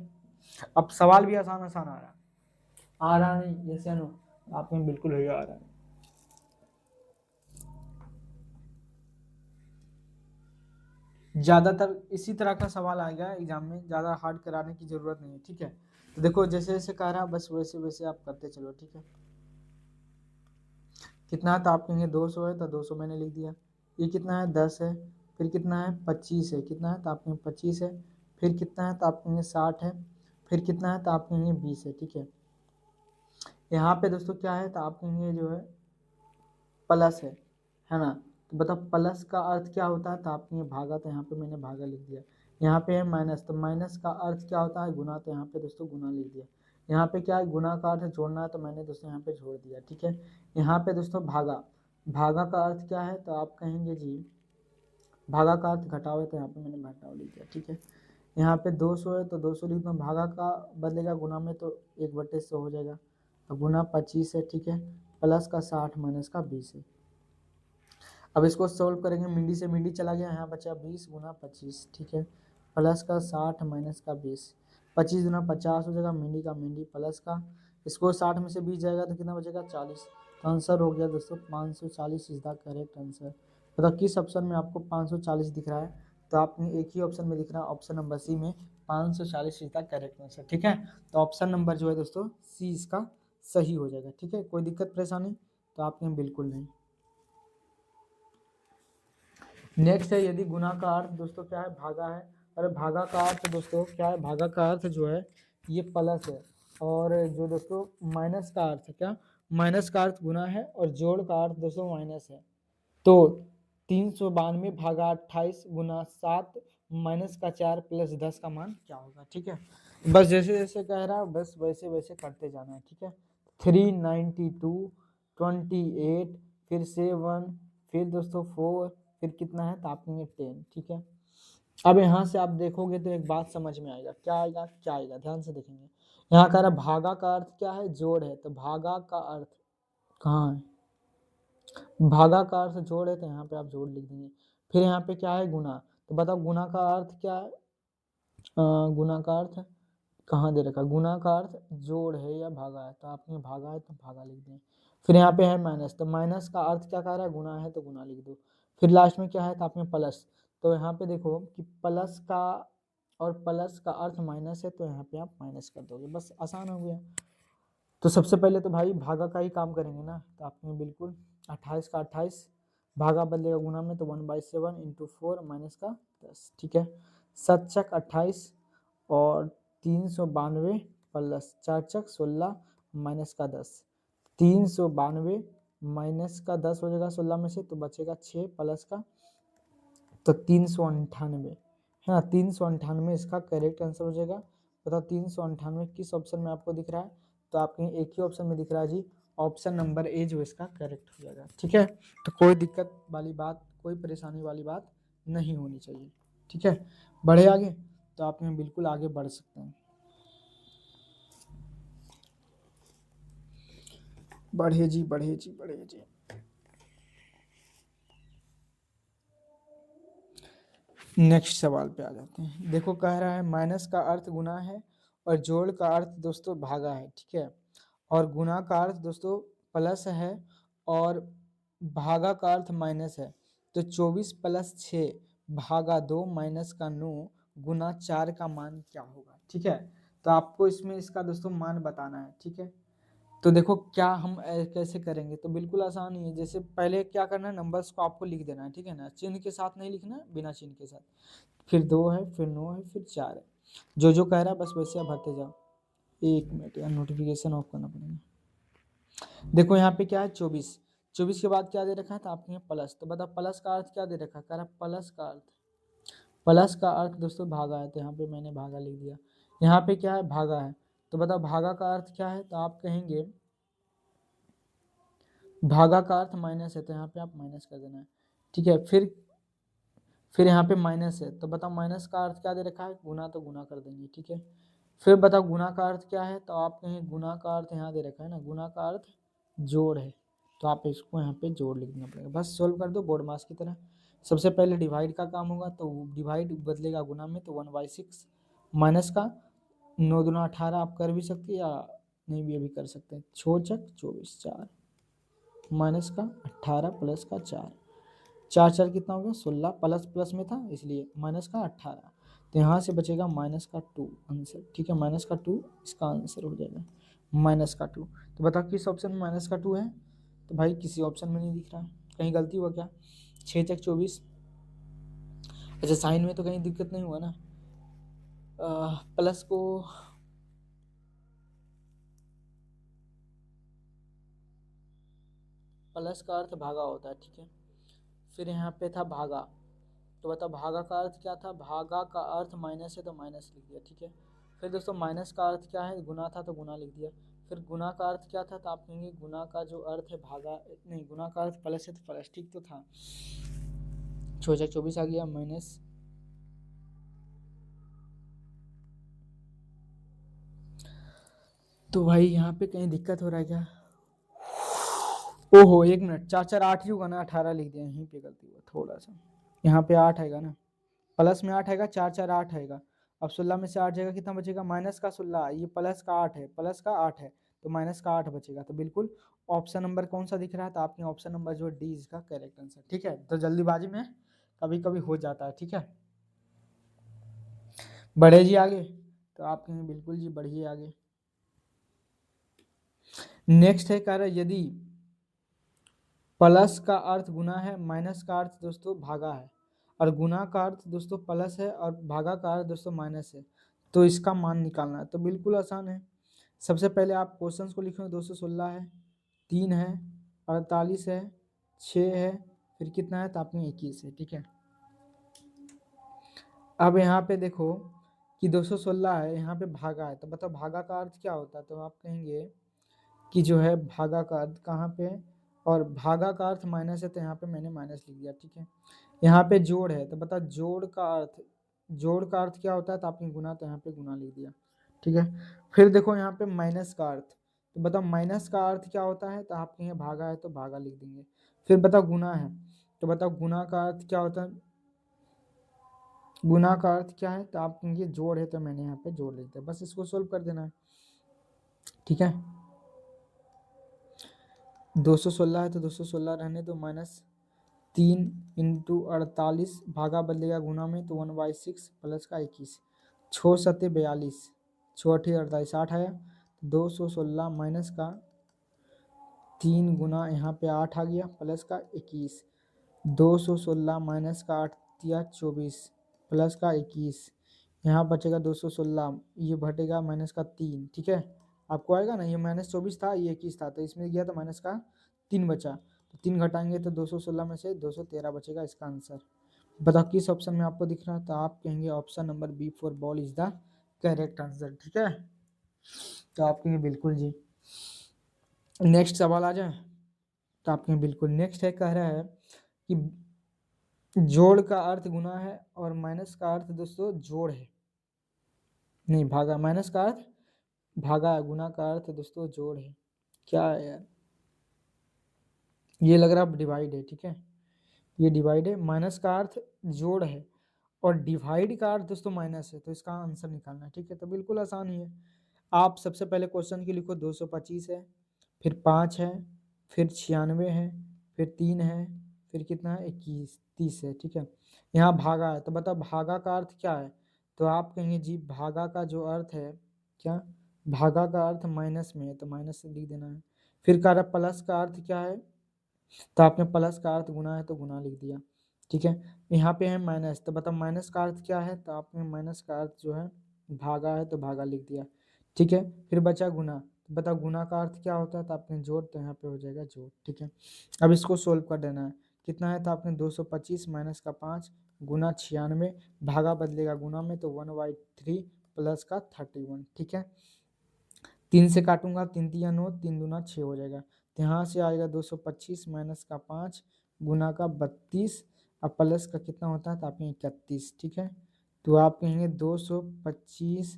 अब सवाल भी आसान आसान आ रहा नहीं जैसे नो, आप में बिल्कुल हो आ रहा है। ज़्यादातर इसी तरह का सवाल आ गया एग्जाम में, ज़्यादा हार्ड कराने की ज़रूरत नहीं है। ठीक है, तो देखो जैसे जैसे कह रहा है बस वैसे वैसे आप करते चलो। ठीक है, कितना है, तो आप कहेंगे 200 है, तो 200 मैंने लिख दिया। ये कितना है, 10 है, फिर कितना है 25 है, कितना है, तो आप कहेंगे 25 है, फिर कितना है, तो आप कहेंगे 60 है, फिर कितना है, तो आप कहेंगे 20 है। ठीक है, यहाँ पे दोस्तों क्या है, तो आप कहेंगे जो है प्लस है ना। तो बताओ प्लस का अर्थ क्या होता है, तो आपने भागा, तो यहाँ पे मैंने भागा लिख दिया। यहाँ पे है माइनस, तो माइनस का अर्थ क्या होता है, गुना, तो यहाँ पे दोस्तों गुना लिख दिया। यहाँ पे क्या है, गुना का अर्थ जोड़ना है, तो मैंने दोस्तों यहाँ पे जोड़ दिया। ठीक है, यहाँ पे दोस्तों भागा, भागा का अर्थ क्या है, तो आप कहेंगे जी भागा का अर्थ घटाव है, तो यहाँ पे मैंने घटाव लिख दिया। ठीक है, यहाँ पे 200 है तो 200 लिख दो, भागा का बदलेगा गुना में तो 1/100 हो जाएगा, तो गुना 25 है। ठीक है, प्लस का 60 माइनस का 20 है। अब इसको सोल्व करेंगे, मिंडी से मिंडी चला गया, यहाँ बचा 20 गुना 25, ठीक है, प्लस का 60 माइनस का 20, 25 गुना 50 हो जाएगा, मिंडी का मिंडी प्लस का, इसको 60 में से 20 जाएगा तो कितना बचेगा 40। तो आंसर हो गया दोस्तों 540 इज द करेक्ट आंसर। बताओ किस ऑप्शन में आपको 540 दिख रहा है, तो आपने एक ही ऑप्शन में दिख रहा है, ऑप्शन नंबर सी में 540 इज द करेक्ट आंसर, ठीक है। तो ऑप्शन नंबर जो है दोस्तों सी इसका सही हो जाएगा, ठीक है। कोई दिक्कत परेशानी तो आपने बिल्कुल नहीं। नेक्स्ट है यदि गुना का अर्थ दोस्तों क्या है, भागा है। अरे भागा का अर्थ दोस्तों क्या है, भागा का अर्थ जो है ये प्लस है, और जो दोस्तों माइनस का अर्थ है क्या, माइनस का अर्थ गुना है, और जोड़ का अर्थ दोस्तों माइनस है। तो 392 भागा 28 गुना 7 माइनस का 4 प्लस 10 का मान क्या होगा, ठीक है। बस जैसे जैसे कह रहा है बस वैसे वैसे करते जाना है, ठीक है। 392, 28, फिर 7, फिर दोस्तों 4, फिर कितना है तो आपने 10, ठीक है। अब यहाँ से आप देखोगे तो एक बात समझ में आएगा, क्या आएगा क्या आएगा, ध्यान से देखेंगे। यहाँ कह रहा भागा का अर्थ क्या है, जोड़ है, तो भागा का अर्थ कहाँ है, भागा का अर्थ जोड़ है, तो यहाँ पे आप जोड़ लिख देंगे। फिर यहाँ पे क्या है गुना, तो बताओ गुना का अर्थ क्या है, गुना का अर्थ कहाँ दे रखा, गुना का अर्थ जोड़ है या भागा है, तो आपने भागा है तो भागा लिख दें। फिर यहाँ पे है माइनस, तो माइनस का अर्थ क्या कह रहा है, गुना है तो गुना लिख दो। फिर लास्ट में क्या है तो आपने प्लस, तो यहाँ पे देखो कि प्लस का और प्लस का अर्थ माइनस है, तो यहाँ पे आप माइनस कर दोगे, बस आसान हो गया। तो सबसे पहले तो भाई भागा का ही काम करेंगे ना, तो आपने बिल्कुल 28 का 28 भागा बदलेगा गुना में, तो 1/7 इंटू 4 माइनस का 10, ठीक है। 7 चक 28 और 392 प्लस 4 चक 16 माइनस का 10, 392 माइनस का 10 हो जाएगा 16 में से, तो बचेगा 6 प्लस का, तो 398 है ना, 398 इसका करेक्ट आंसर हो जाएगा। बताओ 398 किस ऑप्शन में आपको दिख रहा है, तो आपके एक ही ऑप्शन में दिख रहा है जी, ऑप्शन नंबर ए जो इसका करेक्ट हो जाएगा, ठीक है। तो कोई दिक्कत वाली बात, कोई परेशानी वाली बात नहीं होनी चाहिए, ठीक है। बढ़े आगे, तो आप में बिल्कुल आगे बढ़ सकते हैं, बढ़े जी बढ़े जी बढ़े जी। नेक्स्ट सवाल पे आ जाते हैं। देखो कह रहा है माइनस का अर्थ गुना है, और जोड़ का अर्थ दोस्तों भागा है, ठीक है, और गुना का अर्थ दोस्तों प्लस है, और भागा का अर्थ माइनस है। तो 24 प्लस 6 भागा 2 माइनस का 9 गुना 4 का मान क्या होगा, ठीक है। तो आपको इसमें इसका दोस्तों मान बताना है, ठीक है। तो देखो क्या हम कैसे करेंगे, तो बिल्कुल आसान ही है। जैसे पहले क्या करना है, नंबर्स को आपको लिख देना है, ठीक है ना, चिन्ह के साथ नहीं लिखना, बिना चिन्ह के साथ। फिर 2 है, फिर 9 है, फिर 4 है, जो जो कह रहा है बस वैसे आप भरते जाओ। 1 मिनट यार, नोटिफिकेशन ऑफ करना पड़ेगा। देखो यहाँ पे क्या है 24, 24 के बाद क्या दे रखा है, तो आपके प्लस, तो बताओ प्लस का अर्थ क्या दे रखा है, कह रहा प्लस का अर्थ, प्लस का अर्थ दोस्तों भागा है, तो यहाँ पे मैंने भागा लिख दिया। यहाँ पे क्या है भागा है, तो बताओ भागा का अर्थ क्या है, तो आप कहेंगे भागा का अर्थ माइनस है, तो यहाँ पे आप माइनस कर देना है, ठीक है। फिर यहाँ पे माइनस है, तो बताओ माइनस का अर्थ क्या दे रखा है, गुना, तो गुना कर देंगे, ठीक है। फिर बताओ गुना का अर्थ क्या है, तो आप कहें गुना का अर्थ यहाँ दे रखा है ना, गुना का अर्थ जोड़ है, तो आप इसको यहाँ पे जोड़ लिखना पड़ेगा, बस सोल्व कर दो बोर्ड मास की तरह। सबसे पहले डिवाइड का काम होगा, तो डिवाइड बदलेगा गुना में, तो 1/6 माइनस का 9 दूना 18 आप कर भी सकते हैं, या नहीं भी अभी कर सकते हैं, 6 चक 24 4 माइनस का 18 प्लस का 4, 4 4 कितना हो गया 16, प्लस प्लस में था इसलिए माइनस का 18, तो यहाँ से बचेगा माइनस का 2 आंसर, ठीक है। माइनस का 2 इसका आंसर हो जाएगा, माइनस का 2। तो बताओ किस ऑप्शन में माइनस का 2 है, तो भाई किसी ऑप्शन में नहीं दिख रहा है, कहीं गलती हुआ क्या, 6 चक 24, अच्छा साइन में तो कहीं दिक्कत नहीं हुआ ना, प्लस को प्लस का अर्थ भागा होता है, ठीक है। फिर यहाँ पे था भागा, तो बताओ भागा का अर्थ क्या था, भागा का अर्थ माइनस है, तो माइनस लिख दिया, ठीक है। फिर दोस्तों माइनस का अर्थ क्या है, गुना था तो गुना लिख दिया। फिर गुना का अर्थ क्या था, तो आप कहेंगे गुना का जो अर्थ है भागा नहीं, गुना का अर्थ प्लस है तो प्लस, ठीक तो था। 6 चक 24 आ गया माइनस, तो भाई यहाँ पे कहीं दिक्कत हो रहा है क्या, ओहो 1 मिनट, 4 4 8 ही होगा ना, 18 लिख दिया, यहीं पे गलती हुआ थोड़ा सा। यहाँ पे 8 आएगा ना, प्लस में 8 आएगा, 4 4 8 आएगा। अब 16 में से 8 जाएगा, कितना बचेगा, माइनस का 16, ये प्लस का 8 है, प्लस का 8 है, तो माइनस का 8 बचेगा। तो बिल्कुल ऑप्शन नंबर कौन सा दिख रहा है, तो आपके ऑप्शन नंबर जो डी इसका करेक्ट आंसर। ठीक है, तो जल्दीबाजी में कभी कभी हो जाता है। ठीक है, बढ़े जी आगे, तो आप कहेंगे बिल्कुल जी बढ़िए आगे। नेक्स्ट है, कह रहा है यदि प्लस का अर्थ गुना है, माइनस का अर्थ दोस्तों भागा है, और गुना का अर्थ दोस्तों प्लस है, और भागा का अर्थ दोस्तों माइनस है, तो इसका मान निकालना है। तो बिल्कुल आसान है। सबसे पहले आप क्वेश्चंस को लिखो, 216 है, 3 है, 48 है, 6 है, फिर कितना है, तो आपने 21 है। ठीक है, अब यहाँ पे देखो कि 216 है, यहाँ पे भागा है, तो बताओ भागा का अर्थ क्या होता है, तो आप कहेंगे कि जो है भागा का अर्थ कहाँ पे है, और भागा का अर्थ माइनस है, तो यहाँ पे मैंने माइनस लिख दिया। ठीक है, यहाँ पे जोड़ है, तो बता जोड़ का अर्थ क्या होता है, तो आपने गुना, तो यहाँ पे गुना लिख दिया। ठीक है, फिर देखो यहाँ पे माइनस का अर्थ, तो बताओ माइनस का अर्थ क्या होता है, तो आप कहेंगे भागा है, तो भागा लिख देंगे। फिर बताओ गुना है, तो बताओ गुना का अर्थ क्या होता है, गुना का अर्थ क्या है, तो आप कहेंगे जोड़ है, तो मैंने यहाँ पे जोड़ लिख दिया। बस इसको सोल्व कर देना है। ठीक है, 216 है, तो 216 रहने दो, माइनस 3 × 48 भागा बदलेगा गुना में, तो 1/6 प्लस का 21, 6×7 = 42, 6×8 = 48, 8 आया, 216 माइनस का 3 गुना यहाँ पे 8 आ गया, प्लस का 21, 216 माइनस का 8 दिया 24, प्लस का 21, यहाँ बचेगा 216, ये घटेगा माइनस का 3। ठीक है, आपको आएगा ना, ये -24 था, ये 21 था, तो इसमें गया तो माइनस का 3 बचा, तो 3 घटाएंगे तो 216 में से 213 बचेगा इसका आंसर। बताओ किस ऑप्शन में आपको दिख रहा है, तो आप कहेंगे option number B for ball is the correct answer. ठीक है, तो आप कहेंगे बिल्कुल जी। नेक्स्ट सवाल आ जाए, तो आप कहेंगे बिल्कुल। नेक्स्ट है, कह रहा है कि जोड़ का अर्थ गुना है, और माइनस का अर्थ दोस्तों जोड़ है, नहीं भागा, माइनस का अर्थ भागा है, गुना का अर्थ दोस्तों जोड़ है। क्या है यार, ये लग रहा है डिवाइड है। ठीक है, ये डिवाइड है, माइनस का अर्थ जोड़ है, और डिवाइड का अर्थ दोस्तों माइनस है, तो इसका आंसर निकालना है। ठीक है, तो बिल्कुल आसान ही है। आप सबसे पहले क्वेश्चन की लिखो, 225 है, फिर 5 है, फिर 96 है, फिर 3 है, फिर कितना है 21, 30 है। ठीक है, यहाँ भागा है, तो बताओ भागा का अर्थ क्या है, तो आप कहेंगे जी भागा का जो अर्थ है, क्या, भागा का अर्थ माइनस में है, तो माइनस से लिख देना है। फिर कह रहा प्लस का अर्थ क्या है, तो आपने प्लस का अर्थ गुना है, तो गुना लिख दिया। ठीक है, यहाँ पे है माइनस, तो बताओ माइनस का अर्थ क्या है, तो आपने माइनस का अर्थ जो है भागा है, तो भागा लिख दिया। ठीक है, फिर बचा गुना, तो बताओ गुना का अर्थ क्या होता है, तो आपने जोड़, तो यहाँ पे हो जाएगा जोड़। ठीक है, अब इसको सोल्व कर देना है, कितना है, तो आपने 225 माइनस का 5 गुना 96, भागा बदलेगा गुना में, तो 1/3 प्लस का 31। ठीक है, 3 से काटूंगा, 3 तिया 9, 3 दूना 6 हो जाएगा, तो यहाँ से आएगा 225 माइनस का 5 गुना का 32, अब प्लस का कितना होता है, तो आपने 31। ठीक है, तो आप कहेंगे 225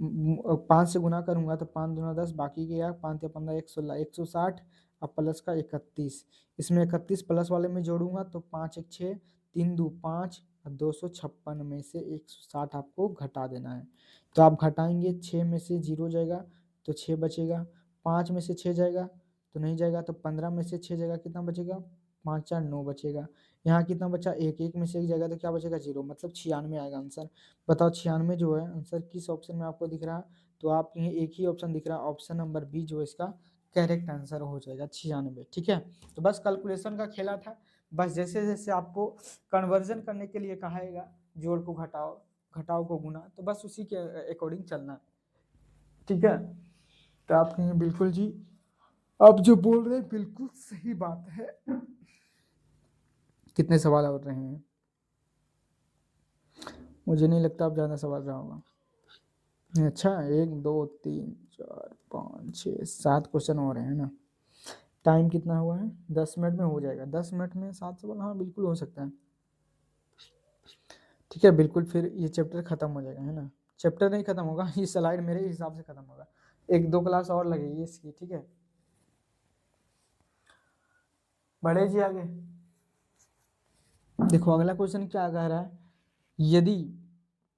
5 से गुना करूंगा, तो 5 दूना 10, बाकी के यार 5 या 15 116, 160, अब प्लस का 31, इसमें 31 प्लस वाले में जोड़ूंगा, तो 5 1 6, 3 2 5, 256 में से 160 आपको घटा देना है। तो आप घटाएंगे, 6 में से 0 जाएगा, तो 6 बचेगा, 5 में से 6 जाएगा, तो नहीं जाएगा, तो 15 में से 6 जाएगा, कितना बचेगा, 5 4 9 बचेगा। यहाँ कितना बचा, एक में से 1 जाएगा, तो क्या बचेगा 0, मतलब 96 आएगा आंसर। बताओ 96 जो है आंसर किस ऑप्शन में आपको दिख रहा है, तो आप कहेंगे एक ही ऑप्शन दिख रहा है, ऑप्शन नंबर बी जो इसका करेक्ट आंसर हो जाएगा, 96। ठीक है, तो बस कैलकुलेशन का खेला था, बस जैसे जैसे आपको कन्वर्जन करने के लिए कहाएगा, जोड़ को घटाओ, घटाओ को गुना, तो बस उसी के अकॉर्डिंग चलना है। ठीक है, तो आप कहेंगे बिल्कुल जी, आप जो बोल रहे हैं बिल्कुल सही बात है। कितने सवाल और रहे हैं, मुझे नहीं लगता आप ज़्यादा सवाल रहा होगा। अच्छा, 1 2 3 4 5 6 7 क्वेश्चन और हैं ना, टाइम कितना हुआ है, 10 मिनट में हो जाएगा, 10 मिनट में 7 सवाल, हाँ बिल्कुल हो सकता है। ठीक है, बिल्कुल, फिर ये चैप्टर खत्म हो जाएगा, है ना, चैप्टर नहीं खत्म होगा, ये स्लाइड मेरे हिसाब से खत्म होगा, 1 2 क्लास और लगेगी इसकी। ठीक है, बढ़े जी आगे। देखो अगला क्वेश्चन क्या कह रहा है, यदि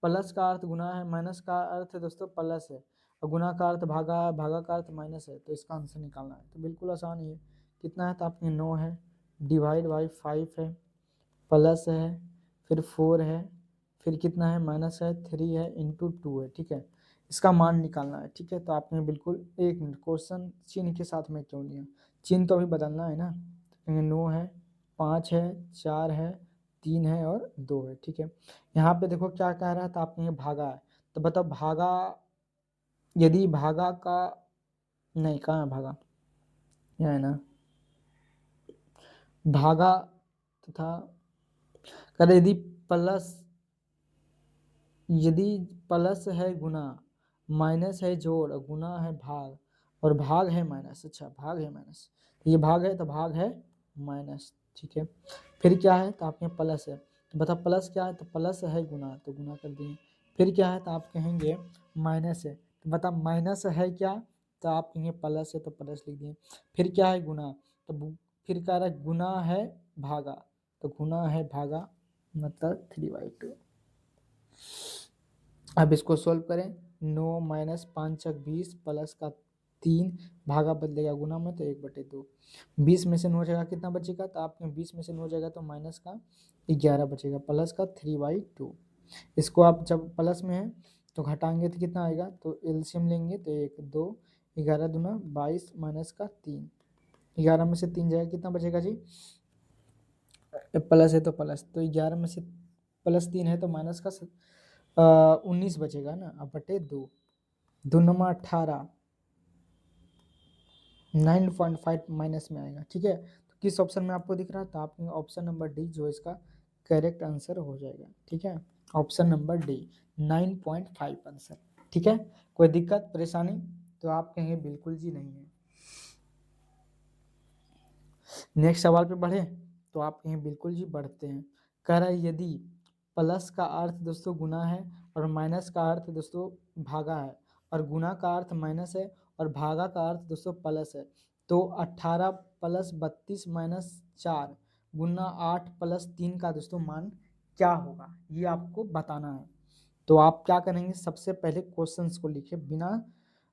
प्लस का अर्थ गुना है, माइनस का अर्थ दोस्तों प्लस है, और गुना का अर्थ भागा है, भागा का अर्थ माइनस है, तो इसका आंसर निकालना है। तो बिल्कुल आसान ही है। कितना है, तो आपके 9 है, डिवाइड बाई 5 है, प्लस है, फिर 4 है, फिर कितना है माइनस है, 3 है, इंटू 2 है। ठीक है, इसका मान निकालना है। ठीक है, तो आपने बिल्कुल, एक मिनट, क्वेश्चन चिन्ह के साथ में क्यों लिया, चिन्ह तो अभी बदलना है ना। तो 9 है, 5 है, 4 है, 3 है और 2 है। ठीक है, यहाँ पे देखो क्या कह रहा है, तो आपने भागा है, तो बताओ भागा, यदि भागा का, नहीं कहाँ है भागा, यहाँ है ना, भागा तथा कर, यदि प्लस, यदि प्लस है गुना, माइनस है जोड़, गुना है भाग, और भाग है माइनस, अच्छा भाग है माइनस, तो ये भाग है तो भाग है माइनस। ठीक है, फिर क्या है, तो आपके प्लस है, तो बता प्लस क्या है, तो प्लस है गुना, तो गुना कर दिए। फिर क्या है, तो आप कहेंगे माइनस है, तो बता माइनस है क्या, तो आप कहेंगे प्लस है, तो प्लस लिख दिए। फिर क्या है गुना, तो फिर कह रहा है गुना है भागा, तो गुना है भागा, मतलब 3/2। अब इसको सोल्व करें, 9 माइनस 5 20 प्लस का 3, भागा बदलेगा गुना में, तो 1/2। 20 में से 9 जाएगा, कितना बचेगा, तो आपके 20 में से 9 जाएगा तो माइनस का 11 बचेगा, प्लस का 3/2। इसको आप जब प्लस में है तो घटाएंगे तो कितना आएगा, तो एलसीएम लेंगे तो 1 2, 11 दूना 22, माइनस का 3, 11 में से 3 जाएगा, कितना बचेगा जी, प्लस है तो प्लस, तो 11 में से प्लस 3 है तो माइनस का 19 बचेगा ना, अब बटे 2, 2 18, 9.5 माइनस में आएगा। ठीक है, तो किस ऑप्शन में आपको दिख रहा है, तो आपके ऑप्शन नंबर डी जो इसका करेक्ट आंसर हो जाएगा। ठीक है, ऑप्शन नंबर डी 9.5 आंसर। ठीक है, कोई दिक्कत परेशानी, तो आप कहेंगे बिल्कुल जी नहीं है। नेक्स्ट सवाल पे बढ़े, तो आप कहें बिल्कुल जी बढ़ते हैं। कह रहा है यदि प्लस का अर्थ दोस्तों गुना है, और माइनस का अर्थ दोस्तों भागा है, और गुना का अर्थ माइनस है, और भागा का अर्थ दोस्तों प्लस है, तो 18 प्लस 32 माइनस 4 गुना 8 प्लस 3 का दोस्तों मान क्या होगा, ये आपको बताना है। तो आप क्या करेंगे, सबसे पहले क्वेश्चंस को लिखे बिना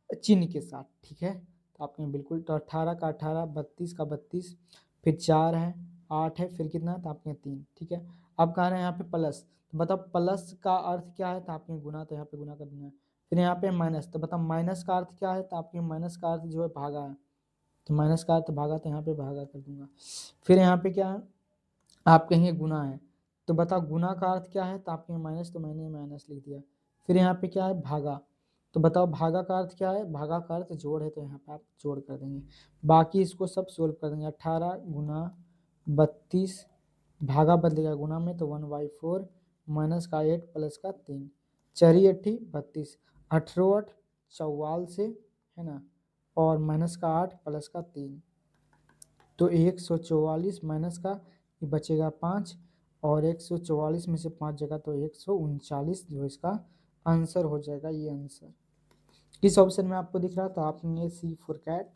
चिन्ह के साथ। ठीक है, तो आपने बिल्कुल, तो 18 का 18, 32 का 32, फिर 4 है, 8 है, फिर कितना है, तो आपने 3। ठीक है, अब कह रहे हैं यहाँ पे प्लस, तो बताओ प्लस का अर्थ क्या है, तो आपने गुना, तो यहाँ पे गुना कर देना है। फिर यहाँ पे माइनस, तो बताओ माइनस का अर्थ क्या है, तो आपके माइनस का अर्थ जो है भागा है, तो माइनस का अर्थ भागा, तो यहाँ पे भागा कर दूंगा। फिर यहाँ पे क्या है, आप कहेंगे गुना है, तो बताओ गुना का अर्थ क्या है, तो आपके माइनस, तो मैंने माइनस लिख दिया। फिर यहाँ पे क्या है भागा, तो बताओ भागा का अर्थ क्या है, भागा का अर्थ जोड़ है, तो यहाँ पे आप जोड़ कर देंगे। बाकी इसको सब सोल्व कर देंगे, 18 गुना 32, भागा बदलेगा गुना में, तो 1/4, माइनस का 8 प्लस का 3, 4 8 32, 18 44 है ना, और माइनस का 8 प्लस का 3, तो 144 माइनस का ये बचेगा 5, और 144 में से 5 जगह तो 139 जो इसका आंसर हो जाएगा। ये आंसर किस ऑप्शन में आपको दिख रहा, तो आपने सी फॉर कैट,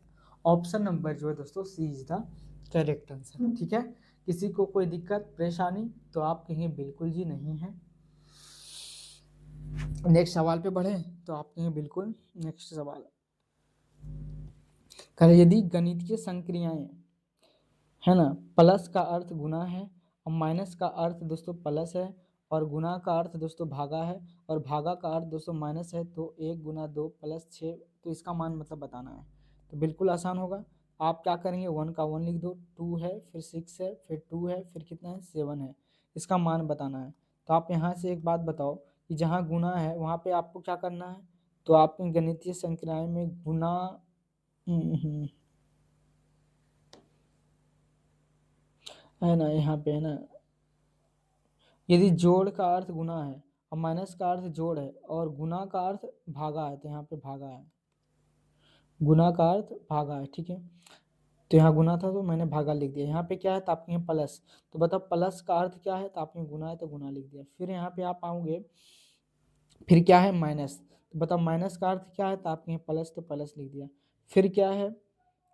ऑप्शन नंबर जो है दोस्तों सी इज द करेक्ट आंसर। ठीक है, किसी को कोई दिक्कत परेशानी, तो आप कहेंगे बिल्कुल जी नहीं है। नेक्स्ट सवाल पे बढ़े, तो आप कहेंगे बिल्कुल। नेक्स्ट सवाल करें, यदि गणितीय संक्रियाएं है ना, प्लस का अर्थ गुना है, और माइनस का अर्थ दोस्तों प्लस है, और गुना का अर्थ दोस्तों भागा है, और भागा का अर्थ दोस्तों माइनस है, तो 1 गुना 2 प्लस 6, तो इसका मान मतलब बताना है। तो बिल्कुल आसान होगा, आप क्या करेंगे, 1 का 1 लिख दो, 2 है, फिर 6 है, फिर 2 है, फिर कितना है 7 है, इसका मान बताना है। तो आप यहाँ से एक बात बताओ कि जहाँ गुना है वहाँ पे आपको क्या करना है, तो आपकी गणितीय संक्रियाएं में गुना, है ना, यहाँ पे है ना, यदि जोड़ का अर्थ गुना है, और माइनस का अर्थ जोड़ है, और गुना का अर्थ भागा है, तो यहाँ पे भागा है, गुना का अर्थ भागा है। ठीक है, तो यहाँ गुना था तो मैंने भागा लिख दिया। यहाँ पे क्या है, तो आपके यहाँ प्लस, तो बताओ प्लस का अर्थ क्या है, तो आपने गुना है तो गुना लिख दिया। फिर यहाँ पे आप आओगे, फिर क्या है माइनस, तो बताओ माइनस का अर्थ क्या है, तो आपके यहाँ प्लस, तो प्लस लिख दिया। फिर क्या है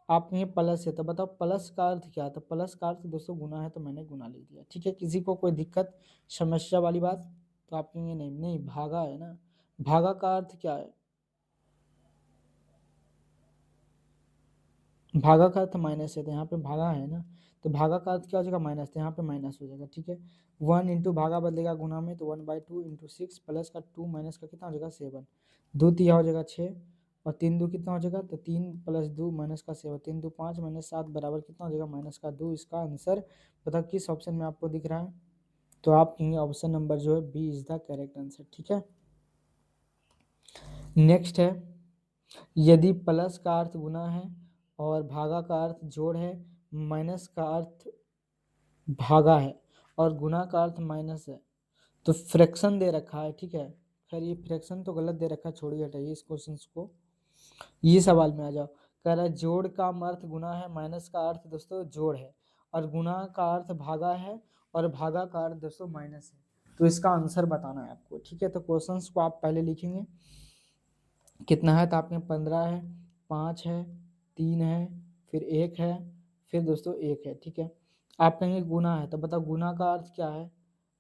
आप ये प्लस है तो बताओ प्लस का अर्थ क्या है, तो प्लस का अर्थ दोस्तों गुना है, तो मैंने गुना लिख दिया। ठीक है, किसी को कोई दिक्कत समस्या वाली बात? तो आप कहेंगे नहीं नहीं भागा है ना, भागा का अर्थ क्या है, भागा का अर्थ माइनस है, तो यहाँ पे भागा है ना, तो भागा का अर्थ क्या हो जाएगा माइनस, तो यहाँ पे माइनस हो जाएगा। ठीक है, 1 इंटू भागा बदलेगा गुना में, तो 1/2 इंटू 6 प्लस का 2 माइनस का कितना हो जाएगा 7, 2 तिया हो जाएगा 6 और 3 दो कितना हो जाएगा, तो 3 प्लस 2 माइनस का 7, 3 दो 5 माइनस 7 बराबर कितना हो जाएगा माइनस का 2। इसका आंसर बताओ किस ऑप्शन में आपको दिख रहा है, तो आप कहेंगे ऑप्शन नंबर जो है B is the correct answer. ठीक है, नेक्स्ट है, यदि प्लस का अर्थ गुना है और भागा का अर्थ जोड़ है, माइनस का अर्थ भागा है और गुना का अर्थ माइनस है, तो फ्रैक्शन दे रखा है। ठीक है, खैर ये फ्रैक्शन तो गलत दे रखा है, छोड़िए हटाइए इस क्वेश्चन को, ये सवाल में आ जाओ। कह रहा है जोड़ का अर्थ गुना है, माइनस का अर्थ दोस्तों जोड़ है और गुना का अर्थ भागा है और भागा का अर्थ दोस्तों माइनस है, तो इसका आंसर बताना है आपको। ठीक है, तो क्वेश्चंस को आप पहले लिखेंगे, कितना है, तो आपके 15 है, 5 है, 3 है, फिर 1 है, फिर दोस्तों 1 है। ठीक है, आप कहेंगे गुना है, तो बताओ गुना का अर्थ क्या है,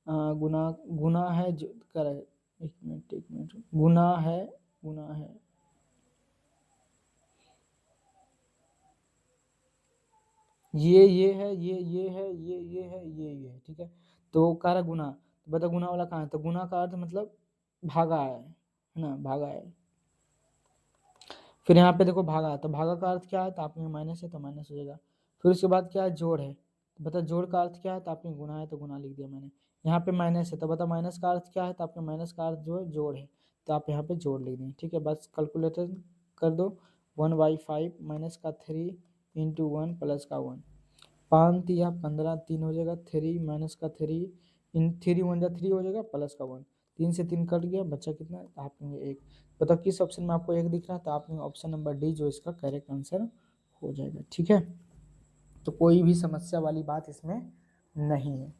गुना गुना है जो कर, एक मिनट गुना है, गुना है, ये है, ये है, ये है, ये है। ठीक है, तो कह रहा गुना, तो बता गुना वाला कहाँ है, तो गुना का अर्थ मतलब भागा है ना, भागा है। फिर यहाँ पे देखो भागा है, तो भागा का अर्थ क्या है, तो आपके माइनस है तो माइनस हो जाएगा। फिर उसके बाद क्या है, जोड़ है, तो बता जोड़ का अर्थ क्या है, तो आपने गुना है तो गुना लिख दिया मैंने। यहाँ पे माइनस है, तो बता माइनस का अर्थ क्या है, तो आपके माइनस का अर्थ जो है जोड़ है, तो आप यहाँ पे जोड़ लिख दें। ठीक है, बस कैलकुलेटर कर दो, 1/5 माइनस का 3 इंटू 1 प्लस का 1, 5 तिया 15, 3 हो जाएगा 3 माइनस का 3 इन 3 1 जा 3 हो जाएगा प्लस का 1, 3 से 3 कट गया, बच्चा कितना है, आप कहेंगे 1। बताओ किस ऑप्शन में आपको 1 दिख रहा है, तो आप कहेंगे ऑप्शन नंबर डी जो इसका करेक्ट आंसर हो जाएगा। ठीक है, तो कोई भी समस्या वाली बात इसमें नहीं है।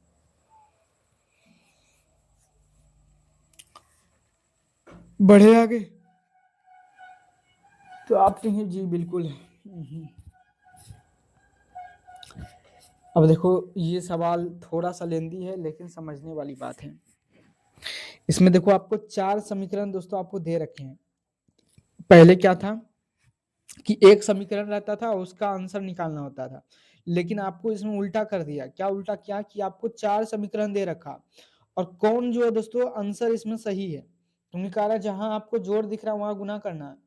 बढ़े आगे, तो आप कहेंगे जी बिल्कुल। अब देखो ये सवाल थोड़ा सा लेंदी है लेकिन समझने वाली बात है। इसमें देखो आपको 4 समीकरण दोस्तों आपको दे रखे हैं। पहले क्या था कि एक समीकरण रहता था उसका आंसर निकालना होता था, लेकिन आपको इसमें उल्टा कर दिया। क्या उल्टा किया कि आपको 4 समीकरण दे रखा और कौन जो है दोस्तों आंसर इसमें सही है, तुमने कहा जहां आपको जोड़ दिख रहा है वहां गुना करना है,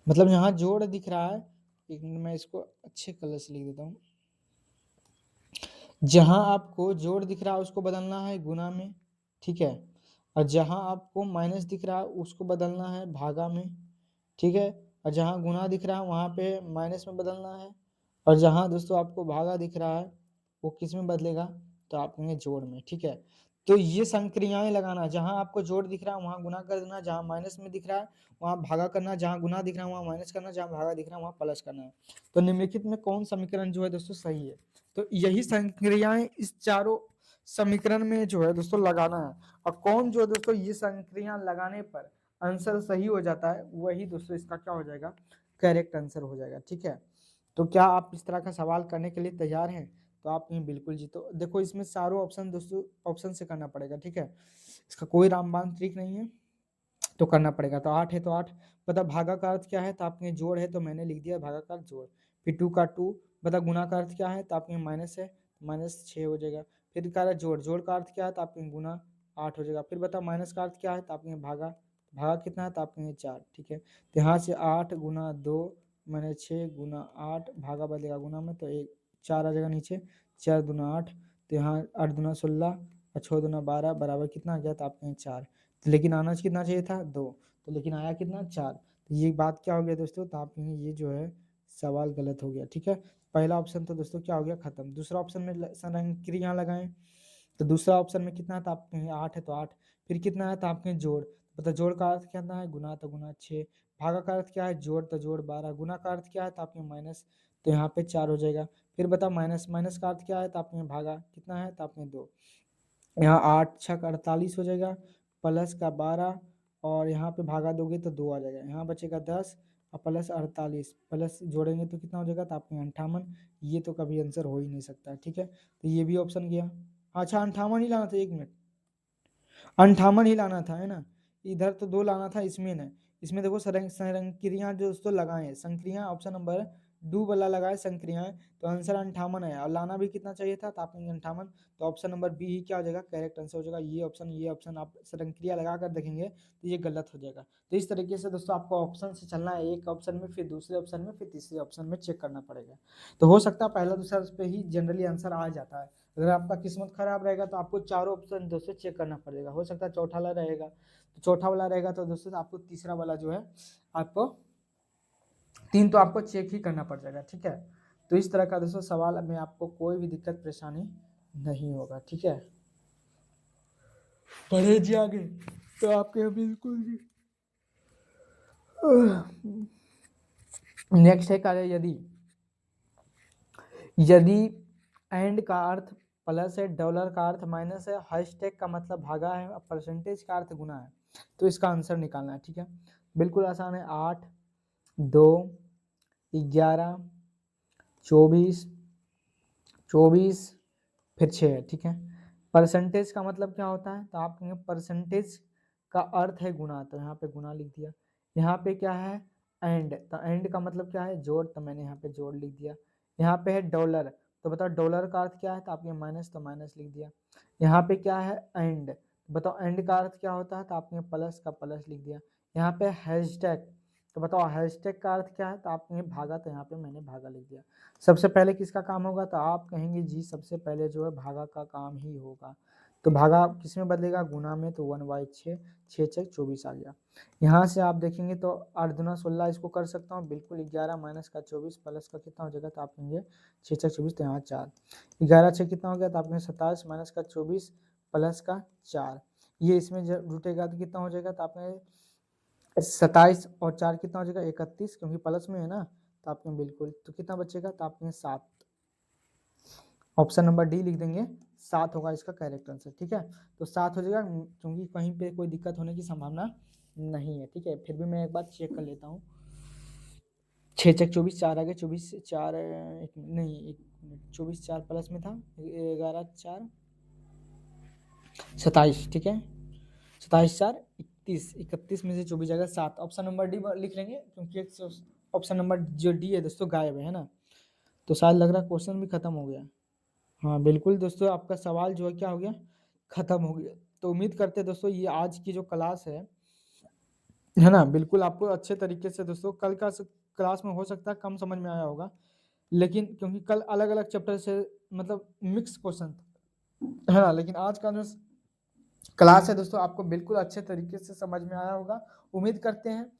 मतलब यहाँ जोड़ दिख रहा है, एक मिनट मैं इसको अच्छे कलर से लिख देता हूँ, जहां आपको जोड़ दिख रहा है उसको बदलना है गुना में। ठीक है, और जहां आपको माइनस दिख रहा है उसको बदलना है भागा में। ठीक है, और जहां गुना दिख रहा है वहां पे माइनस में बदलना है, और जहां दोस्तों आपको भागा दिख रहा है वो किस में बदलेगा, तो आप कहेंगे जोड़ में। ठीक है, तो ये संक्रियाएं लगाना, जहां आपको जोड़ दिख रहा है वहां गुना कर देना, जहां माइनस में दिख रहा है वहां भागा करना, जहां गुना दिख रहा है वहां माइनस करना, जहां भागा दिख रहा है वहां प्लस करना है। तो निम्नलिखित में कौन समीकरण जो है दोस्तों सही है, तो यही संक्रियाएं इस चारों समीकरण में जो है दोस्तों लगाना है, और कौन जो है दोस्तों ये संक्रिया लगाने पर आंसर सही हो जाता है वही दोस्तों इसका क्या हो जाएगा, करेक्ट आंसर हो जाएगा। ठीक है, तो क्या आप इस तरह का सवाल करने के लिए तैयार हैं, तो आप कहीं बिल्कुल जी। तो देखो इसमें सारों ऑप्शन दोस्तों ऑप्शन से करना पड़ेगा। ठीक है, इसका कोई रामबाण ट्रिक नहीं है, तो करना पड़ेगा। तो 8 है तो 8, बता भागा का अर्थ क्या है, तो आपने जोड़ है तो मैंने लिख दिया भागा का अर्थ जोड़। फिर 2 का 2, बता गुना का अर्थ क्या है, तो आपने माइनस है माइनस 6 हो जाएगा। फिर कह रहा है जोड़, जोड़ का अर्थ क्या है, तो आपके गुना 8 हो जाएगा। फिर बता माइनस का अर्थ क्या है, तो आपके भागा, भागा कितना है, तो आपके 4। ठीक है, तो यहाँ से 8 गुना 2 मैंने 6 गुना 8 भागा बदलेगा गुना में, तो 1 4 आ जाएगा नीचे, 4 दूना 8, तो यहाँ 8 दूना 16 और 6 दूना 12 बराबर कितना आ गया, तो आपके 4। लेकिन आना कितना चाहिए था 2, तो लेकिन आया कितना 4, तो ये बात क्या हो गया दोस्तों, तो आप ये जो है सवाल गलत हो गया। ठीक है, पहला ऑप्शन तो दोस्तों क्या हो गया खत्म। दूसरा ऑप्शन में संक्रिया लगाएं, तो दूसरा ऑप्शन में कितना था, आप कहेंगे 8 है तो 8, फिर कितना है, तो आप कहेंगे जोड़, मतलब जोड़ का अर्थ कितना है गुना, तो गुना 6, भागा का अर्थ क्या है जोड़, तो जोड़ 12, गुना का अर्थ क्या है, तो आपके माइनस, तो यहाँ पे 4 हो जाएगा। फिर बताओ माइनस, माइनस का अर्थ क्या है, तो आपने भागा कितना है, तो आपने 2, यहाँ 8 छक 48 हो जाएगा, प्लस का 12 और यहाँ पे भागा दोगे तो 2 आ जाएगा, यहाँ बचेगा 10 और प्लस 48 प्लस जोड़ेंगे तो कितना हो जाएगा, तो आपके 58। ये तो कभी आंसर हो ही नहीं सकता है, ठीक है। तो ये भी ऑप्शन गया। अच्छा 58 ही लाना था, 1 मिनट, 58 ही लाना था, है ना। इधर तो 2 लाना था, इसमें ना, इसमें देखो संक्रियाएं जो दोस्तों लगाए, संक्रियाएं ऑप्शन नंबर डू वाला लगाए संक्रियाएं, तो आंसर 58 है, और लाना भी कितना चाहिए था, तो आपने 58। तो ऑप्शन नंबर बी ही क्या हो जाएगा, करेक्ट आंसर हो जाएगा। ये ऑप्शन आप संक्रिया लगा कर देखेंगे तो ये गलत हो जाएगा। तो इस तरीके से दोस्तों आपको ऑप्शन से चलना है, एक ऑप्शन में, फिर दूसरे ऑप्शन में, फिर तीसरे ऑप्शन में चेक करना पड़ेगा। तो हो सकता है पहला दूसरा पे ही जनरली आंसर आ जाता है। अगर आपका किस्मत खराब रहेगा तो आपको चारों ऑप्शन दोस्तों चेक करना पड़ेगा। हो सकता है चौथा वाला रहेगा, तो चौथा वाला रहेगा तो दोस्तों आपको तीसरा वाला जो है आपको 3 तो आपको चेक ही करना पड़ जाएगा, ठीक है। तो इस तरह का दोस्तों सवाल में आपको कोई भी दिक्कत परेशानी नहीं होगा, ठीक है। पढ़े जी आगे तो आपके बिल्कुल जी। नेक्स्ट है कार्य, यदि एंड का अर्थ प्लस है, डॉलर का अर्थ माइनस है, हैशटैग का मतलब भागा है, परसेंटेज का अर्थ गुना है, तो इसका आंसर निकालना है, ठीक है। बिल्कुल आसान है। 8, 2, 11, 24, 24 फिर 6 है, ठीक है। परसेंटेज का मतलब क्या होता है, तो आप कहेंगे परसेंटेज का अर्थ है गुना, तो यहाँ पे गुना लिख दिया। यहाँ पे क्या है, एंड, तो एंड का मतलब क्या है, जोड़, तो मैंने यहाँ पे जोड़ लिख दिया। यहाँ पे है डॉलर, तो बताओ डॉलर का अर्थ क्या है, तो आपने माइनस, तो माइनस लिख दिया। यहाँ पे क्या है, एंड, बताओ एंड का अर्थ क्या होता है, तो आपने प्लस का प्लस लिख दिया। यहाँ पे हैशटैग, तो बताओ हैशटैग का अर्थ क्या है, तो आपने भागा, तो यहाँ पे मैंने भागा लिख दिया। सबसे पहले किसका काम होगा, तो आप कहेंगे जी सबसे पहले जो है भागा का काम ही होगा। तो भागा किस में बदलेगा, गुना में, तो 1/6, 6×6 = 24 आ गया। यहाँ से आप देखेंगे तो 8 दूना 16 इसको कर सकता हूँ, बिल्कुल 11 माइनस का 24 प्लस का कितना हो जाएगा, तो आप कहेंगे 6×6 = 24, तो यहाँ 4, 11×6 कितना हो गया, तो आपने 27 माइनस का 24 प्लस का 4, ये इसमें जब जुटेगा तो कितना हो जाएगा, तो आपने 27 और 4 कितना हो जाएगा, 31, क्योंकि प्लस में है ना, तो आपने बिल्कुल, तो कितना बचेगा, तो आपने 7, ऑप्शन नंबर डी लिख देंगे, 7 होगा इसका करेक्ट आंसर, ठीक है। तो 7 हो जाएगा, क्योंकि कहीं पे कोई दिक्कत होने की संभावना नहीं है, ठीक है। फिर भी मैं एक बार चेक कर लेता हूँ। 6×6 = 24, 4 आ गया, 24 4 नहीं 24 4 प्लस में था, 11 4 27, ठीक है। 27 4 31, 31 में से 24 जाएगा 7, ऑप्शन नंबर डी लिख लेंगे, क्योंकि ऑप्शन नंबर जो डी है दोस्तों गायब है ना। तो शायद लग रहा है क्वेश्चन भी खत्म हो गया। हाँ बिल्कुल दोस्तों, आपका सवाल जो है क्या हो गया, खत्म हो गया। तो उम्मीद करते हैं दोस्तों ये आज की जो क्लास है ना, बिल्कुल आपको अच्छे तरीके से दोस्तों, कल का क्लास में हो सकता है कम समझ में आया होगा, लेकिन क्योंकि कल अलग अलग चैप्टर से मतलब मिक्स क्वेश्चन है ना, लेकिन आज का जो क्लास है दोस्तों आपको बिल्कुल अच्छे तरीके से समझ में आया होगा। उम्मीद करते हैं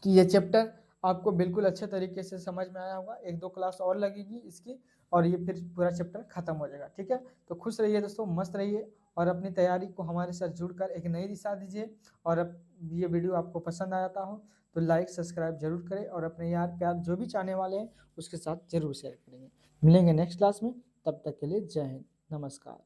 कि ये चैप्टर आपको बिल्कुल अच्छे तरीके से समझ में आया होगा। 1-2 क्लास और लगेगी इसकी, और ये फिर पूरा चैप्टर खत्म हो जाएगा, ठीक है। तो खुश रहिए दोस्तों, मस्त रहिए, और अपनी तैयारी को हमारे साथ जुड़कर एक नई दिशा दीजिए। और अब ये वीडियो आपको पसंद आता हो तो लाइक सब्सक्राइब जरूर करें, और अपने यार प्यार जो भी चाहने वाले हैं उसके साथ जरूर शेयर करेंगे। मिलेंगे नेक्स्ट क्लास में, तब तक के लिए जय हिंद, नमस्कार।